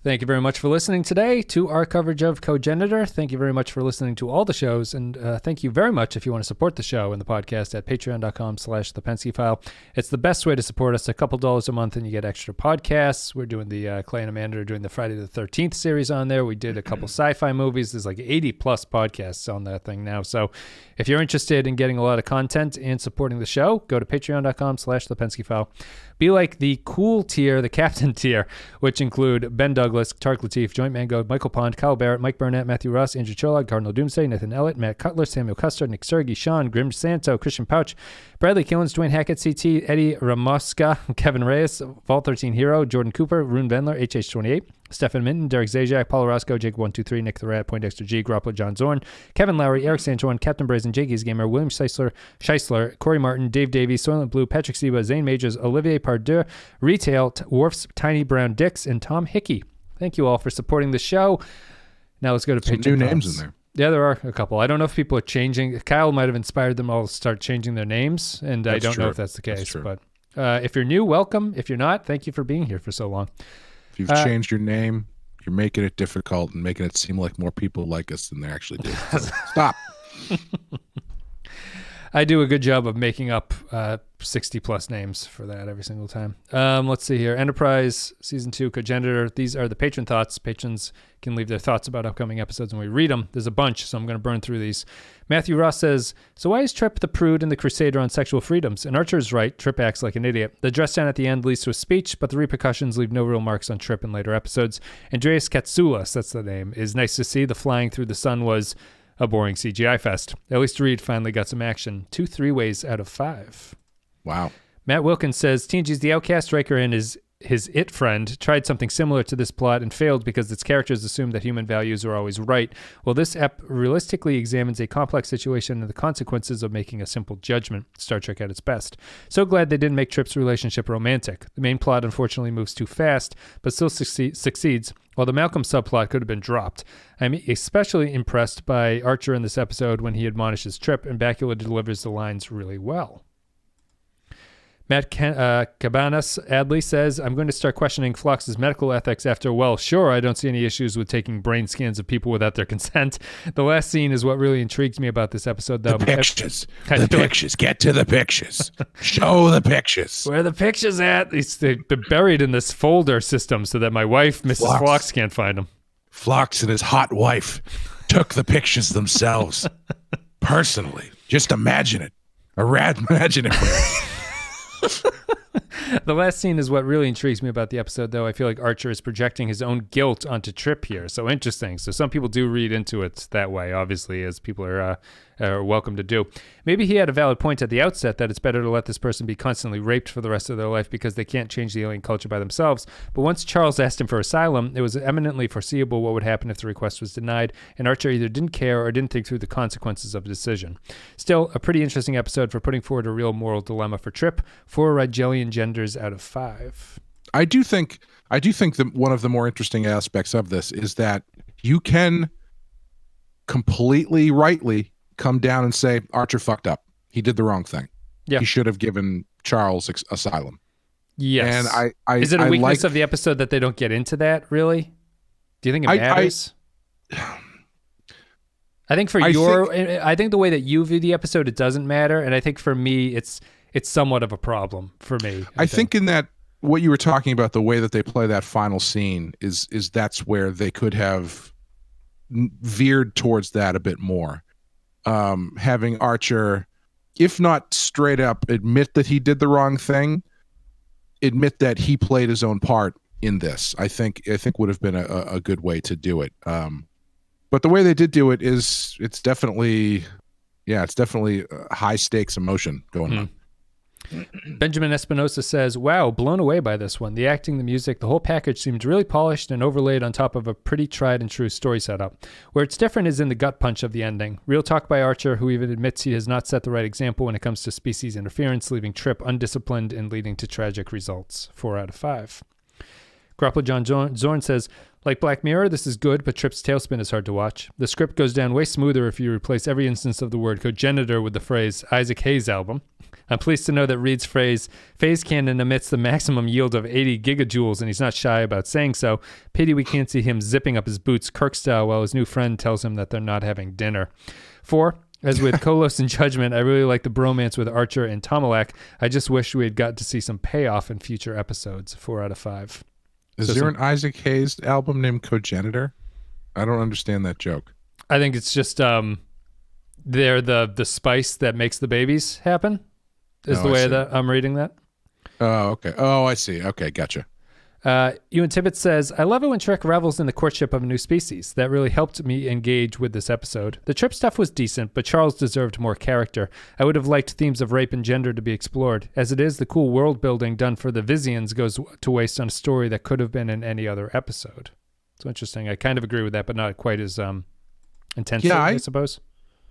Thank you very much for listening today to our coverage of Cogenitor. Thank you very much for listening to all the shows. And thank you very much if you want to support the show and the podcast at patreon.com/thepenskyfile. It's the best way to support us. A couple dollars a month and you get extra podcasts. We're doing the Clay and Amanda are doing the Friday the 13th series on there. We did a couple sci-fi movies. There's like 80 plus podcasts on that thing now. So if you're interested in getting a lot of content and supporting the show, go to patreon.com/thepenskyfile. Be like the cool tier, the captain tier, which include Ben Douglas, Tark Latif, Joint Mango, Michael Pond, Kyle Barrett, Mike Burnett, Matthew Ross, Andrew Cholog, Cardinal Doomsday, Nathan Ellett, Matt Cutler, Samuel Custard, Nick Sergi, Sean, Grim Santo, Christian Pouch, Bradley Killens, Dwayne Hackett, CT, Eddie Ramoska, Kevin Reyes, Vault 13 Hero, Jordan Cooper, Rune Vendler, HH28, Stefan Minton, Derek Zajac, Paul Roscoe, Jake123, Nick the Rat, Poindexter G, Garoppolo, John Zorn, Kevin Lowry, Eric Sanchuan, Captain Brazen, Jakey's Gamer, William Scheisler, Corey Martin, Dave Davies, Soylent Blue, Patrick Seba, Zane Majors, Olivier Pardue, Retail, Worf's Tiny Brown Dicks, and Tom Hickey. Thank you all for supporting the show. Now let's go to Patreon. New names in there. Yeah, there are a couple. I don't know if people are changing. Kyle might have inspired them all to start changing their names, and I don't know if that's the case. But if you're new, welcome. If you're not, thank you for being here for so long. If you've changed your name, you're making it difficult and making it seem like more people like us than they actually do. So stop. I do a good job of making up 60 plus names for that every single time. Let's see here. Enterprise Season 2 Cogenitor. These are the patron thoughts. Patrons can leave their thoughts about upcoming episodes and we read them. There's a bunch, so I'm going to burn through these. Matthew Ross says, so why is Trip the prude and the crusader on sexual freedoms? And Archer's right. Trip acts like an idiot. The dress down at the end leads to a speech, but the repercussions leave no real marks on Trip in later episodes. Andreas Katsoulas, that's the name, is nice to see. The flying through the sun was a boring CGI fest. At least Reed finally got some action. 2 3-ways out of 5. Wow. Matt Wilkins says, TNG's The Outcast, Riker and his his it friend tried something similar to this plot and failed because its characters assumed that human values are always right. Well, this ep realistically examines a complex situation and the consequences of making a simple judgment. Star Trek at its best. So glad they didn't make Trip's relationship romantic. The main plot unfortunately moves too fast, but still succeeds, while the Malcolm subplot could have been dropped. I'm especially impressed by Archer in this episode when he admonishes Trip, and Bakula delivers the lines really well. Matt Cabanas Adley says, I'm going to start questioning Phlox's medical ethics after, well, sure, I don't see any issues with taking brain scans of people without their consent. The last scene is what really intrigues me about this episode, though. The pictures. The pictures. Get to the pictures. Show the pictures. Where are the pictures at? They're buried in this folder system so that my wife, Mrs. Phlox, can't find them. Phlox and his hot wife took the pictures themselves. Personally. Just imagine it. Imagine it. The last scene is what really intrigues me about the episode, though. I feel like Archer is projecting his own guilt onto Trip here. So interesting. So some people do read into it that way, obviously, as people are welcome to do. Maybe he had a valid point at the outset that it's better to let this person be constantly raped for the rest of their life because they can't change the alien culture by themselves. But once Charles asked him for asylum, it was eminently foreseeable what would happen if the request was denied, and Archer either didn't care or didn't think through the consequences of the decision. Still, a pretty interesting episode for putting forward a real moral dilemma for Trip. 4 Rigelian genders out of 5. I do think that one of the more interesting aspects of this is that you can completely rightly come down and say Archer fucked up. He did the wrong thing. Yeah. He should have given Charles asylum. Yes. And I is it a weakness of the episode that they don't get into that, really? Do you think it matters? I think I think the way that you view the episode, it doesn't matter. And I think for me, it's somewhat of a problem for me. I think in that what you were talking about, the way that they play that final scene is that's where they could have veered towards that a bit more. Having Archer, if not straight up admit that he did the wrong thing, admit that he played his own part in this, I think would have been a good way to do it. But the way they did do it is it's definitely high stakes emotion going on. Benjamin Espinosa says, wow, blown away by this one. The acting, the music, the whole package seemed really polished and overlaid on top of a pretty tried and true story setup. Where it's different is in the gut punch of the ending. Real talk by Archer, who even admits he has not set the right example when it comes to species interference, leaving Trip undisciplined and leading to tragic results. 4 out of 5. Grapple John Zorn says, like Black Mirror, this is good, but Trip's tailspin is hard to watch. The script goes down way smoother if you replace every instance of the word cogenitor with the phrase Isaac Hayes album. I'm pleased to know that Reed's phrase phase cannon emits the maximum yield of 80 gigajoules, and he's not shy about saying so. Pity we can't see him zipping up his boots Kirk style while his new friend tells him that they're not having dinner. 4. As with Kolos and Judgment, I really like the bromance with Archer and Tomalak. I just wish we had got to see some payoff in future episodes. 4 out of 5. Is there an Isaac Hayes album named Cogenitor? I don't understand that joke. I think it's just they're the spice that makes the babies happen. Is the way that I'm reading that. Oh, okay. Oh, I see. Okay, gotcha. Ewan Tibbetts says, I love it when Trek revels in the courtship of a new species. That really helped me engage with this episode. The Trip stuff was decent, but Charles deserved more character. I would have liked themes of rape and gender to be explored. As it is, the cool world building done for the Vissians goes to waste on a story that could have been in any other episode. So interesting. I kind of agree with that, but not quite as intense, I suppose.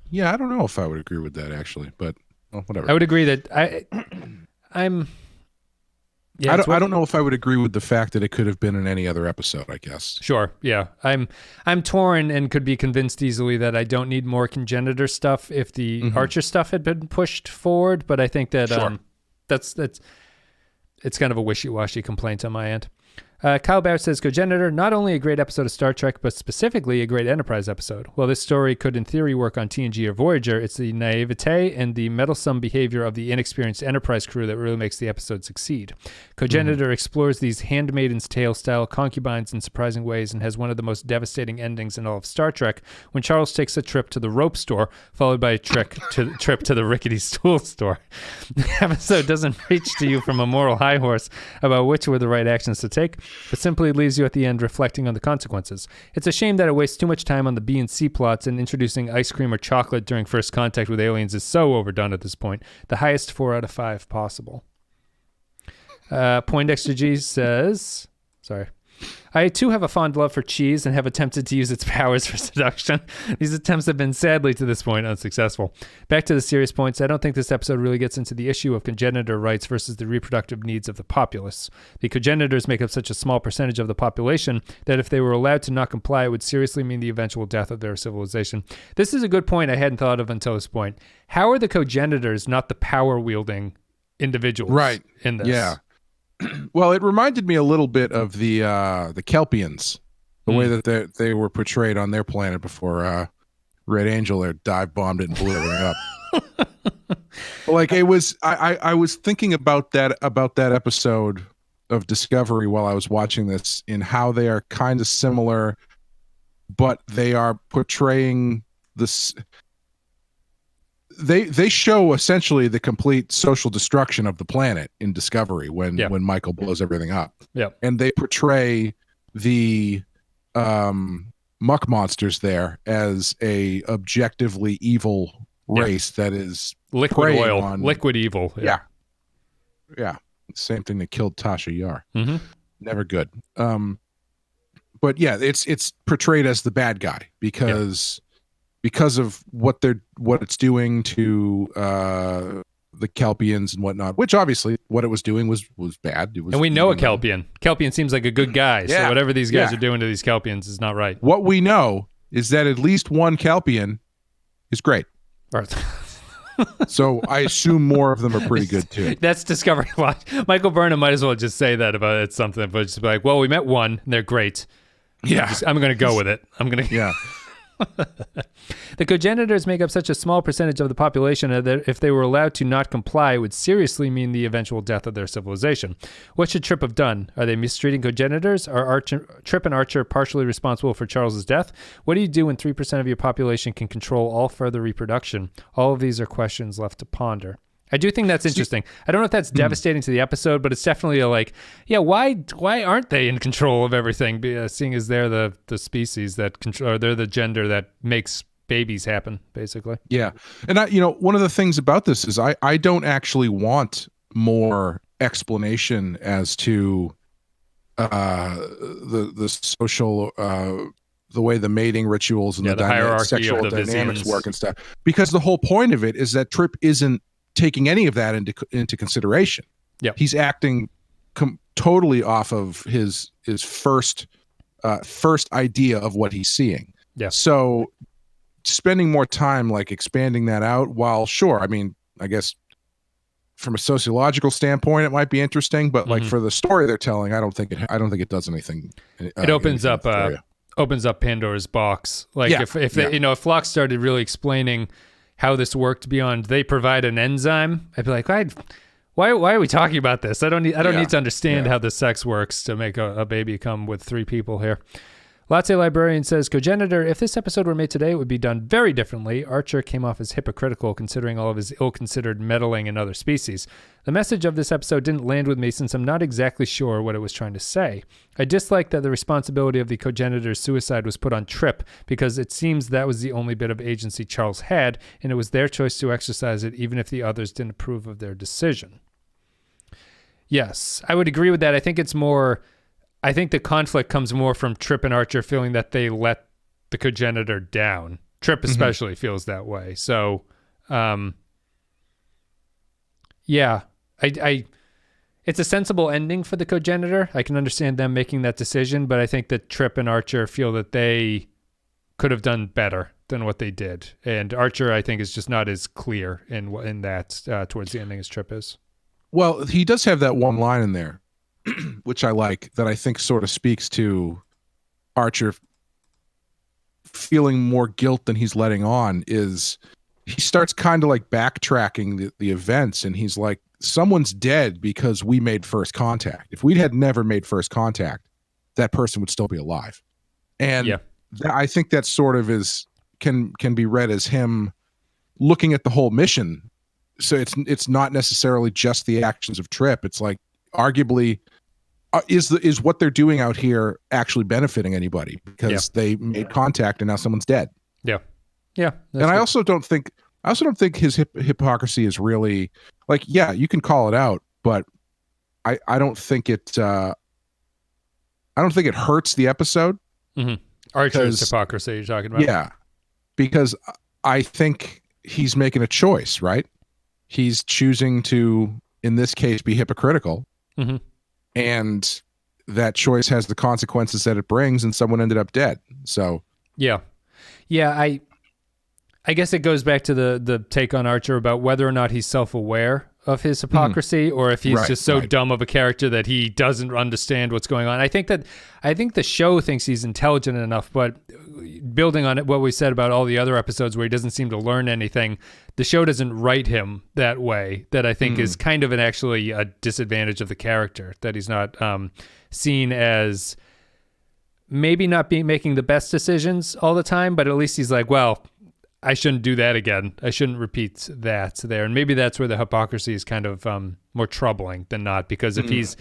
Yeah, I don't know if I would agree with that, actually, but whatever. I would agree that I'm... Yeah, I don't know if I would agree with the fact that it could have been in any other episode, I guess. Sure, yeah. I'm torn and could be convinced easily that I don't need more Cogenitor stuff if the Archer stuff had been pushed forward, but I think that that's it's kind of a wishy-washy complaint on my end. Kyle Bauer says, Cogenitor, not only a great episode of Star Trek, but specifically a great Enterprise episode. While this story could in theory work on TNG or Voyager, it's the naivete and the meddlesome behavior of the inexperienced Enterprise crew that really makes the episode succeed. Cogenitor explores these Handmaiden's Tale style concubines in surprising ways and has one of the most devastating endings in all of Star Trek when Charles takes a trip to the rope store, followed by a trip to the rickety stool store. The episode doesn't preach to you from a moral high horse about which were the right actions to take, but simply leaves you at the end reflecting on the consequences. It's a shame that it wastes too much time on the B and C plots, and introducing ice cream or chocolate during first contact with aliens is so overdone at this point. The highest 4 out of 5 possible. Poindexter G says, sorry. I too have a fond love for cheese and have attempted to use its powers for seduction. These attempts have been sadly to this point unsuccessful. Back to the serious points, I don't think this episode really gets into the issue of cogenitor rights versus the reproductive needs of the populace. The cogenitors make up such a small percentage of the population that if they were allowed to not comply, it would seriously mean the eventual death of their civilization. This is a good point I hadn't thought of until this point. How are the cogenitors not the power-wielding individuals in this? Yeah. Well, it reminded me a little bit of the Kelpians, the way that they were portrayed on their planet before Red Angel there dive bombed it and blew everything up. Like it was, I was thinking about that episode of Discovery while I was watching this, in how they are kind of similar, but they are portraying this. They show essentially the complete social destruction of the planet in Discovery when Michael blows everything up. Yeah. And they portray the muck monsters there as a objectively evil race that is liquid oil, liquid evil. Yeah. Same thing that killed Tasha Yar. Never good. But yeah, it's portrayed as the bad guy because of what it's doing to the Kelpians and whatnot, which obviously what it was doing was bad. And we know a Kelpian. Kelpian seems like a good guy, so whatever these guys are doing to these Kelpians is not right. What we know is that at least one Kelpian is great. So I assume more of them are pretty good too. That's Discovery Watch. Michael Burnham might as well just say that about it, something, but just be like, well, we met one, and they're great. Yeah. I'm going to go with it. Yeah. The cogenitors make up such a small percentage of the population that if they were allowed to not comply, it would seriously mean the eventual death of their civilization. What should Trip have done? Are they mistreating cogenitors? Are Trip and Archer partially responsible for Charles's death? What do you do when 3% of your population can control all further reproduction? All of these are questions left to ponder. I do think that's interesting. I don't know if that's devastating to the episode, but it's definitely why aren't they in control of everything? Seeing as they're the species that control, or they're the gender that makes babies happen, basically. Yeah, and one of the things about this is I don't actually want more explanation as to the social the way the mating rituals and the hierarchy sexual of the dynamics Vissians work and stuff, because the whole point of it is that Trip isn't taking any of that into consideration. Yeah, he's acting totally off of his first idea of what he's seeing. Yeah. So spending more time like expanding that out, while sure, I mean, I guess from a sociological standpoint it might be interesting, but like for the story they're telling, I don't think it does anything. It opens up Pandora's box. Like if if Phlox started really explaining how this worked beyond they provide an enzyme, I'd be like, why are we talking about this? I don't need to understand how the sex works to make a baby come with 3 people here. Latte Librarian says, Cogenitor, if this episode were made today, it would be done very differently. Archer came off as hypocritical considering all of his ill-considered meddling in other species. The message of this episode didn't land with me since I'm not exactly sure what it was trying to say. I dislike that the responsibility of the Cogenitor's suicide was put on Trip because it seems that was the only bit of agency Charles had, and it was their choice to exercise it even if the others didn't approve of their decision. Yes, I would agree with that. I think the conflict comes more from Trip and Archer feeling that they let the Cogenitor down. Trip especially feels that way. So, it's a sensible ending for the Cogenitor. I can understand them making that decision, but I think that Trip and Archer feel that they could have done better than what they did. And Archer, I think, is just not as clear in that towards the ending as Trip is. Well, he does have that one line in there, which I like, that I think sort of speaks to Archer feeling more guilt than he's letting on. Is he starts kind of like backtracking the events, and he's like, someone's dead because we made first contact. If we had never made first contact, that person would still be alive. And I think that sort of can be read as him looking at the whole mission. So it's not necessarily just the actions of Trip. It's like, arguably, is what they're doing out here actually benefiting anybody, because they made contact and now someone's dead. Yeah. And I also don't think his hypocrisy is really like, you can call it out, but I don't think it hurts the episode. Mm-hmm. Archer's hypocrisy you're talking about. Yeah, because I think he's making a choice, right? He's choosing to, in this case, be hypocritical. Mm-hmm. And that choice has the consequences that it brings, and someone ended up dead. So yeah. I guess it goes back to the take on Archer about whether or not he's self-aware of his hypocrisy, or if he's just so dumb of a character that he doesn't understand what's going on. I think the show thinks he's intelligent enough, but building on what we said about all the other episodes where he doesn't seem to learn anything, the show doesn't write him that way. That I think is kind of actually a disadvantage of the character, that he's not seen as maybe not making the best decisions all the time, but at least he's like, well, I shouldn't do that again. I shouldn't repeat that there. And maybe that's where the hypocrisy is kind of more troubling than not, because if he's,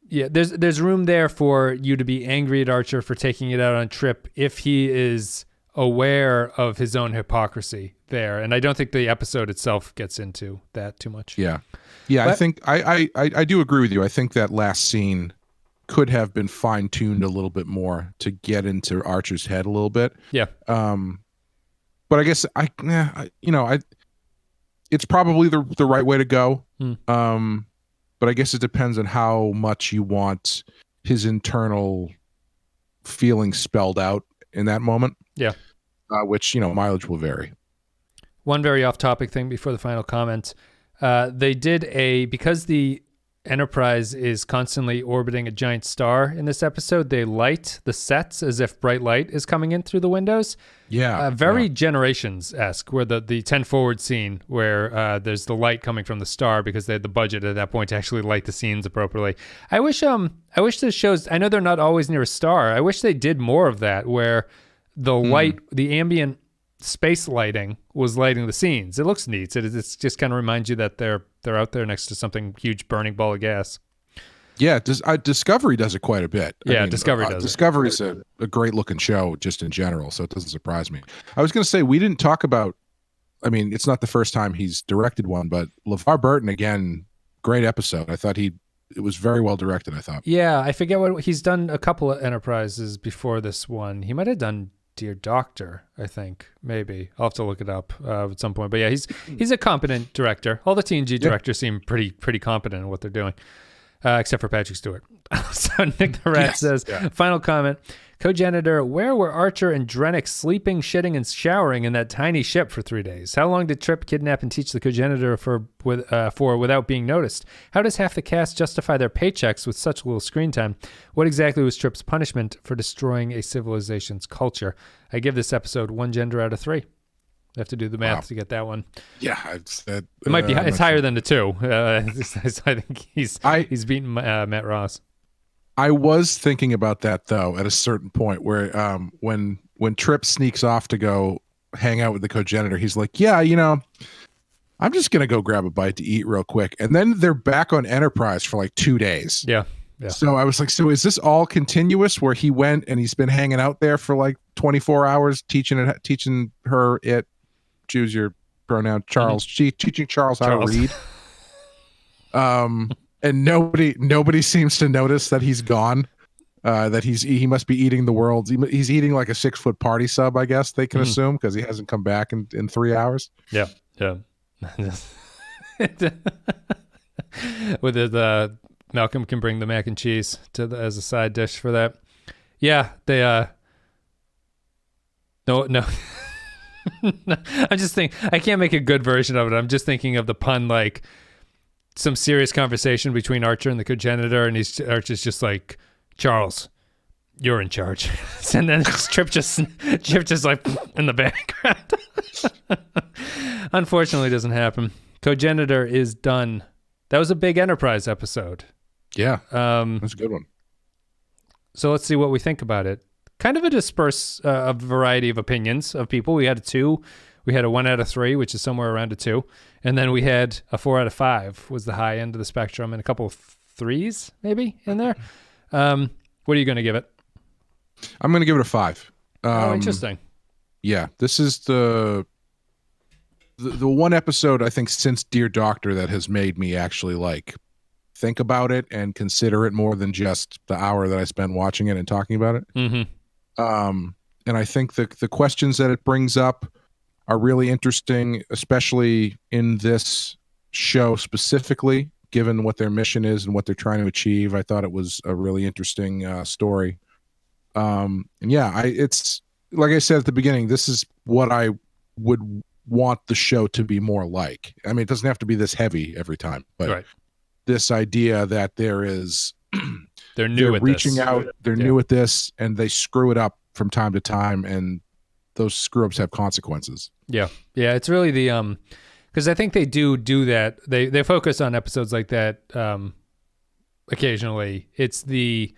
there's room there for you to be angry at Archer for taking it out on Trip if he is aware of his own hypocrisy there. And I don't think the episode itself gets into that too much. Yeah. But I think I do agree with you. I think that last scene could have been fine-tuned a little bit more to get into Archer's head a little bit. Yeah. But I guess it's probably the right way to go. But I guess it depends on how much you want his internal feelings spelled out in that moment. Yeah. Which, mileage will vary. One very off-topic thing before the final comment. They did because the Enterprise is constantly orbiting a giant star in this episode, they light the sets as if bright light is coming in through the windows. Yeah. Very Generations-esque, where the 10 forward scene where there's the light coming from the star because they had the budget at that point to actually light the scenes appropriately. I wish the shows, I know they're not always near a star. I wish they did more of that, where the light, the ambient space lighting was lighting the scenes. It looks neat. It just kind of reminds you that they're out there next to something huge burning ball of gas. Yeah, Discovery does it quite a bit. Discovery does. Discovery's a great looking show just in general, so it doesn't surprise me. I was going to say, we didn't talk about, it's not the first time he's directed one, but LeVar Burton, again, great episode. I thought it was very well directed, I thought. Yeah, I forget what he's done. A couple of Enterprises before this one. He might have done Dear Doctor, I think. Maybe. I'll have to look it up at some point. But yeah, he's a competent director. All the TNG directors seem pretty competent in what they're doing, except for Patrick Stewart. So Nick the Rat says, final comment, Cogenitor, where were Archer and Drennick sleeping, shitting, and showering in that tiny ship for 3 days? How long did Trip kidnap and teach the Cogenitor for without being noticed? How does half the cast justify their paychecks with such little screen time? What exactly was Trip's punishment for destroying a civilization's culture? I give this episode 1 gender out of 3. I have to do the math to get that one. Yeah, it might be. It's higher than the 2. I think he's beaten Matt Ross. I was thinking about that though at a certain point where when Trip sneaks off to go hang out with the Cogenitor, he's like, yeah, I'm just gonna go grab a bite to eat real quick, and then they're back on Enterprise for like 2 days. Yeah. So I was like, so is this all continuous where he went and he's been hanging out there for like 24 hours teaching her choose your pronoun, Charles, teaching Charles how to read. And nobody seems to notice that he's gone. That he must be eating the world's. He's eating like a 6-foot party sub, I guess they can assume, because he hasn't come back in 3 hours. Yeah. With his Malcolm can bring the mac and cheese as a side dish for that. Yeah, they no. I'm just thinking I can't make a good version of it. I'm just thinking of the pun, like some serious conversation between Archer and the Cogenitor, and Archer's just like, Charles, you're in charge. And then Trip just like in the background. Unfortunately, it doesn't happen. Cogenitor is done. That was a big Enterprise episode. Yeah, that's a good one. So let's see what we think about it. Kind of a variety of opinions of people. We had a 2. We had a 1 out of 3, which is somewhere around a 2. And then we had a 4 out of 5 was the high end of the spectrum, and a couple of 3s maybe in there. What are you going to give it? I'm going to give it a 5. Interesting. Yeah, this is the one episode I think since Dear Doctor that has made me actually like think about it and consider it more than just the hour that I spent watching it and talking about it. And I think the questions that it brings up are really interesting, especially in this show specifically, given what their mission is and what they're trying to achieve. I thought it was a really interesting story. And yeah, it's like I said at the beginning, this is what I would want the show to be more like. I mean, it doesn't have to be this heavy every time, but this idea that there is they're new at reaching this. out, they're new at this, and they screw it up from time to time, and those screw ups have consequences. Yeah, it's really the because I think they do that. They focus on episodes like that occasionally. It's the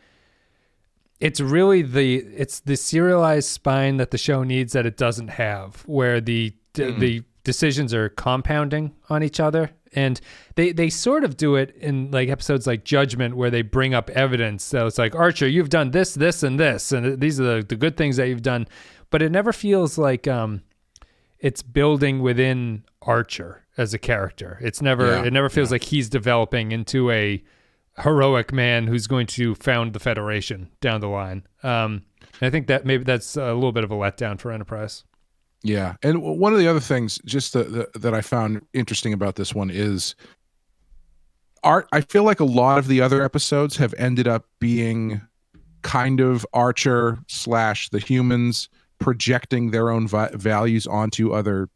serialized spine that the show needs that it doesn't have, where the decisions are compounding on each other. And they sort of do it in like episodes like Judgment, where they bring up evidence. So it's like, Archer, you've done this, this, and this, and these are the good things that you've done. But it never feels like it's building within Archer as a character. It never feels like he's developing into a heroic man who's going to found the Federation down the line. And I think that maybe that's a little bit of a letdown for Enterprise. Yeah, and one of the other things just that I found interesting about this one is I feel like a lot of the other episodes have ended up being kind of Archer / the humans projecting their own values onto other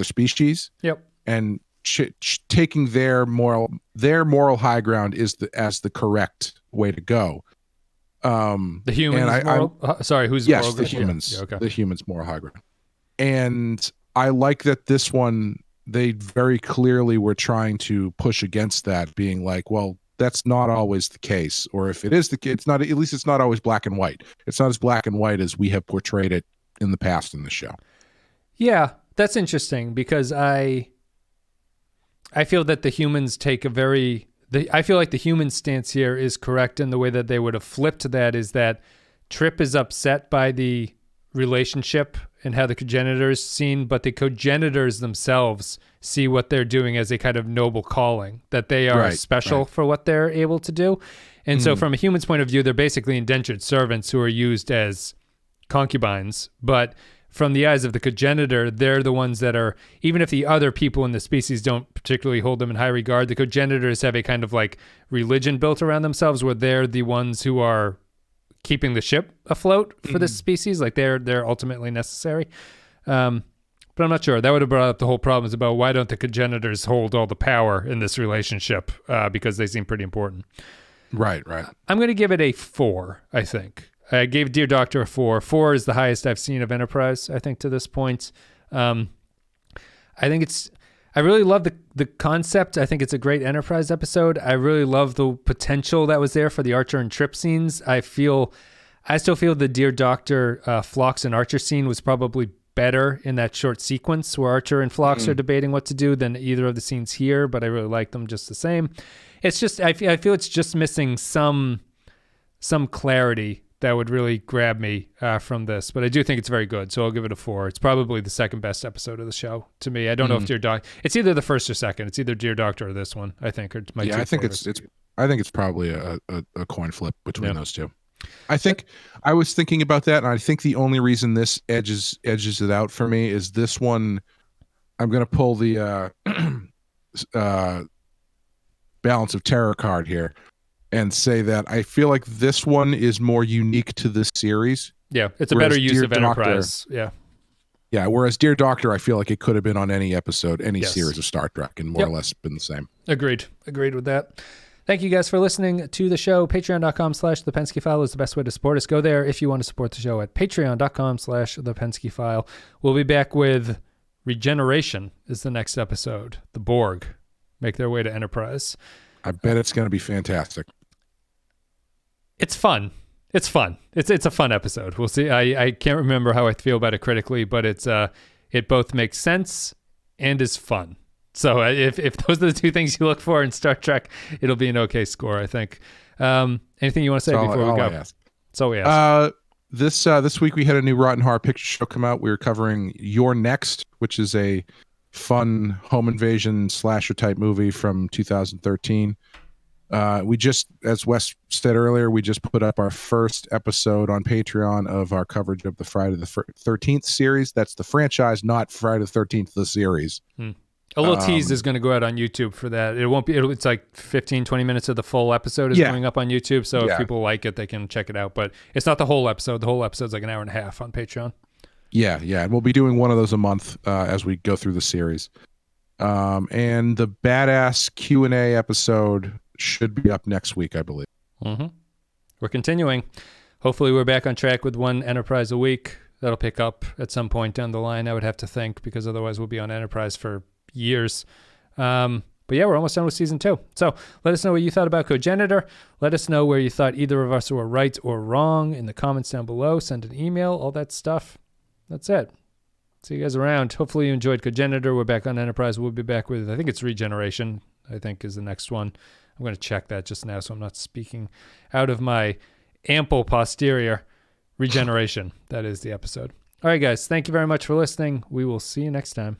species. Yep. And taking their moral high ground as the correct way to go. The humans whose yes, moral the ground? humans, Yeah, okay. the humans moral high ground. And I like that this one, they very clearly were trying to push against that, being like, well, that's not always the case. Or if it is the case, at least it's not always black and white. It's not as black and white as we have portrayed it in the past in the show. Yeah, that's interesting, because I feel that the humans take I feel like the human stance here is correct in the way that they would have flipped that, is that Trip is upset by the relationship and how the Cogenitors seen, but the Cogenitors themselves see what they're doing as a kind of noble calling, that they are special for what they're able to do. And so from a human's point of view, they're basically indentured servants who are used as concubines, but from the eyes of the Cogenitor, they're the ones that are, even if the other people in the species don't particularly hold them in high regard, the Cogenitors have a kind of like religion built around themselves, where they're the ones who are keeping the ship afloat for this species. Like they're ultimately necessary. But I'm not sure. That would have brought up the whole problems about why don't the Cogenitors hold all the power in this relationship, because they seem pretty important. Right. I'm going to give it a 4, I think. I gave Dear Doctor a 4. 4 is the highest I've seen of Enterprise, I think, to this point. I really love the concept. I think it's a great Enterprise episode. I really love the potential that was there for the Archer and Trip scenes. I still feel the Dear Doctor Phlox and Archer scene was probably better in that short sequence where Archer and Phlox are debating what to do than either of the scenes here, but I really like them just the same. It's just, I feel it's just missing some clarity that would really grab me from this. But I do think it's very good, so I'll give it a 4. It's probably the second best episode of the show to me. I don't know if Dear Doctor... It's either the first or second. It's either Dear Doctor or this one, I think. Or I think it's probably a coin flip between those two. I think I was thinking about that, and I think the only reason this edges it out for me is this one. I'm going to pull the Balance of Terror card here and say that I feel like this one is more unique to this series. Yeah, it's a better use of Enterprise. Yeah, whereas Dear Doctor, I feel like it could have been on any episode, any series of Star Trek, and more or less been the same. Agreed with that. Thank you guys for listening to the show. Patreon.com/The Pensky File is the best way to support us. Go there if you want to support the show at patreon.com/The Pensky File. We'll be back with Regeneration is the next episode. The Borg make their way to Enterprise. I bet it's going to be fantastic. It's fun. It's a fun episode. We'll see. I can't remember how I feel about it critically, but it both makes sense and is fun. So if those are the two things you look for in Star Trek, it'll be an okay score, I think. Anything you want to say before we go? That's all we ask. This week we had a new Rotten Horror Picture Show come out. We were covering You're Next, which is a fun home invasion slasher type movie from 2013. We just, as Wes said earlier, we just put up our first episode on Patreon of our coverage of the Friday the 13th series. That's the franchise, not Friday the 13th, the series. A little tease is going to go out on YouTube for that. It won't be, it's like 15, 20 minutes of the full episode is going up on YouTube. So if people like it, they can check it out. But it's not the whole episode. The whole episode's like an hour and a half on Patreon. Yeah. And we'll be doing one of those a month as we go through the series. And the badass Q&A episode should be up next week, I believe. We're continuing. Hopefully we're back on track with one Enterprise a week. That'll pick up at some point down the line, I would have to think, because otherwise we'll be on Enterprise for years. But yeah, we're almost done with season 2. So let us know what you thought about Cogenitor. Let us know where you thought either of us were right or wrong in the comments down below. Send an email, all that stuff. That's it. See you guys around. Hopefully you enjoyed Cogenitor. We're back on Enterprise. We'll be back with, I think it's Regeneration, I think is the next one. I'm going to check that just now so I'm not speaking out of my ample posterior. Regeneration. That is the episode. All right, guys. Thank you very much for listening. We will see you next time.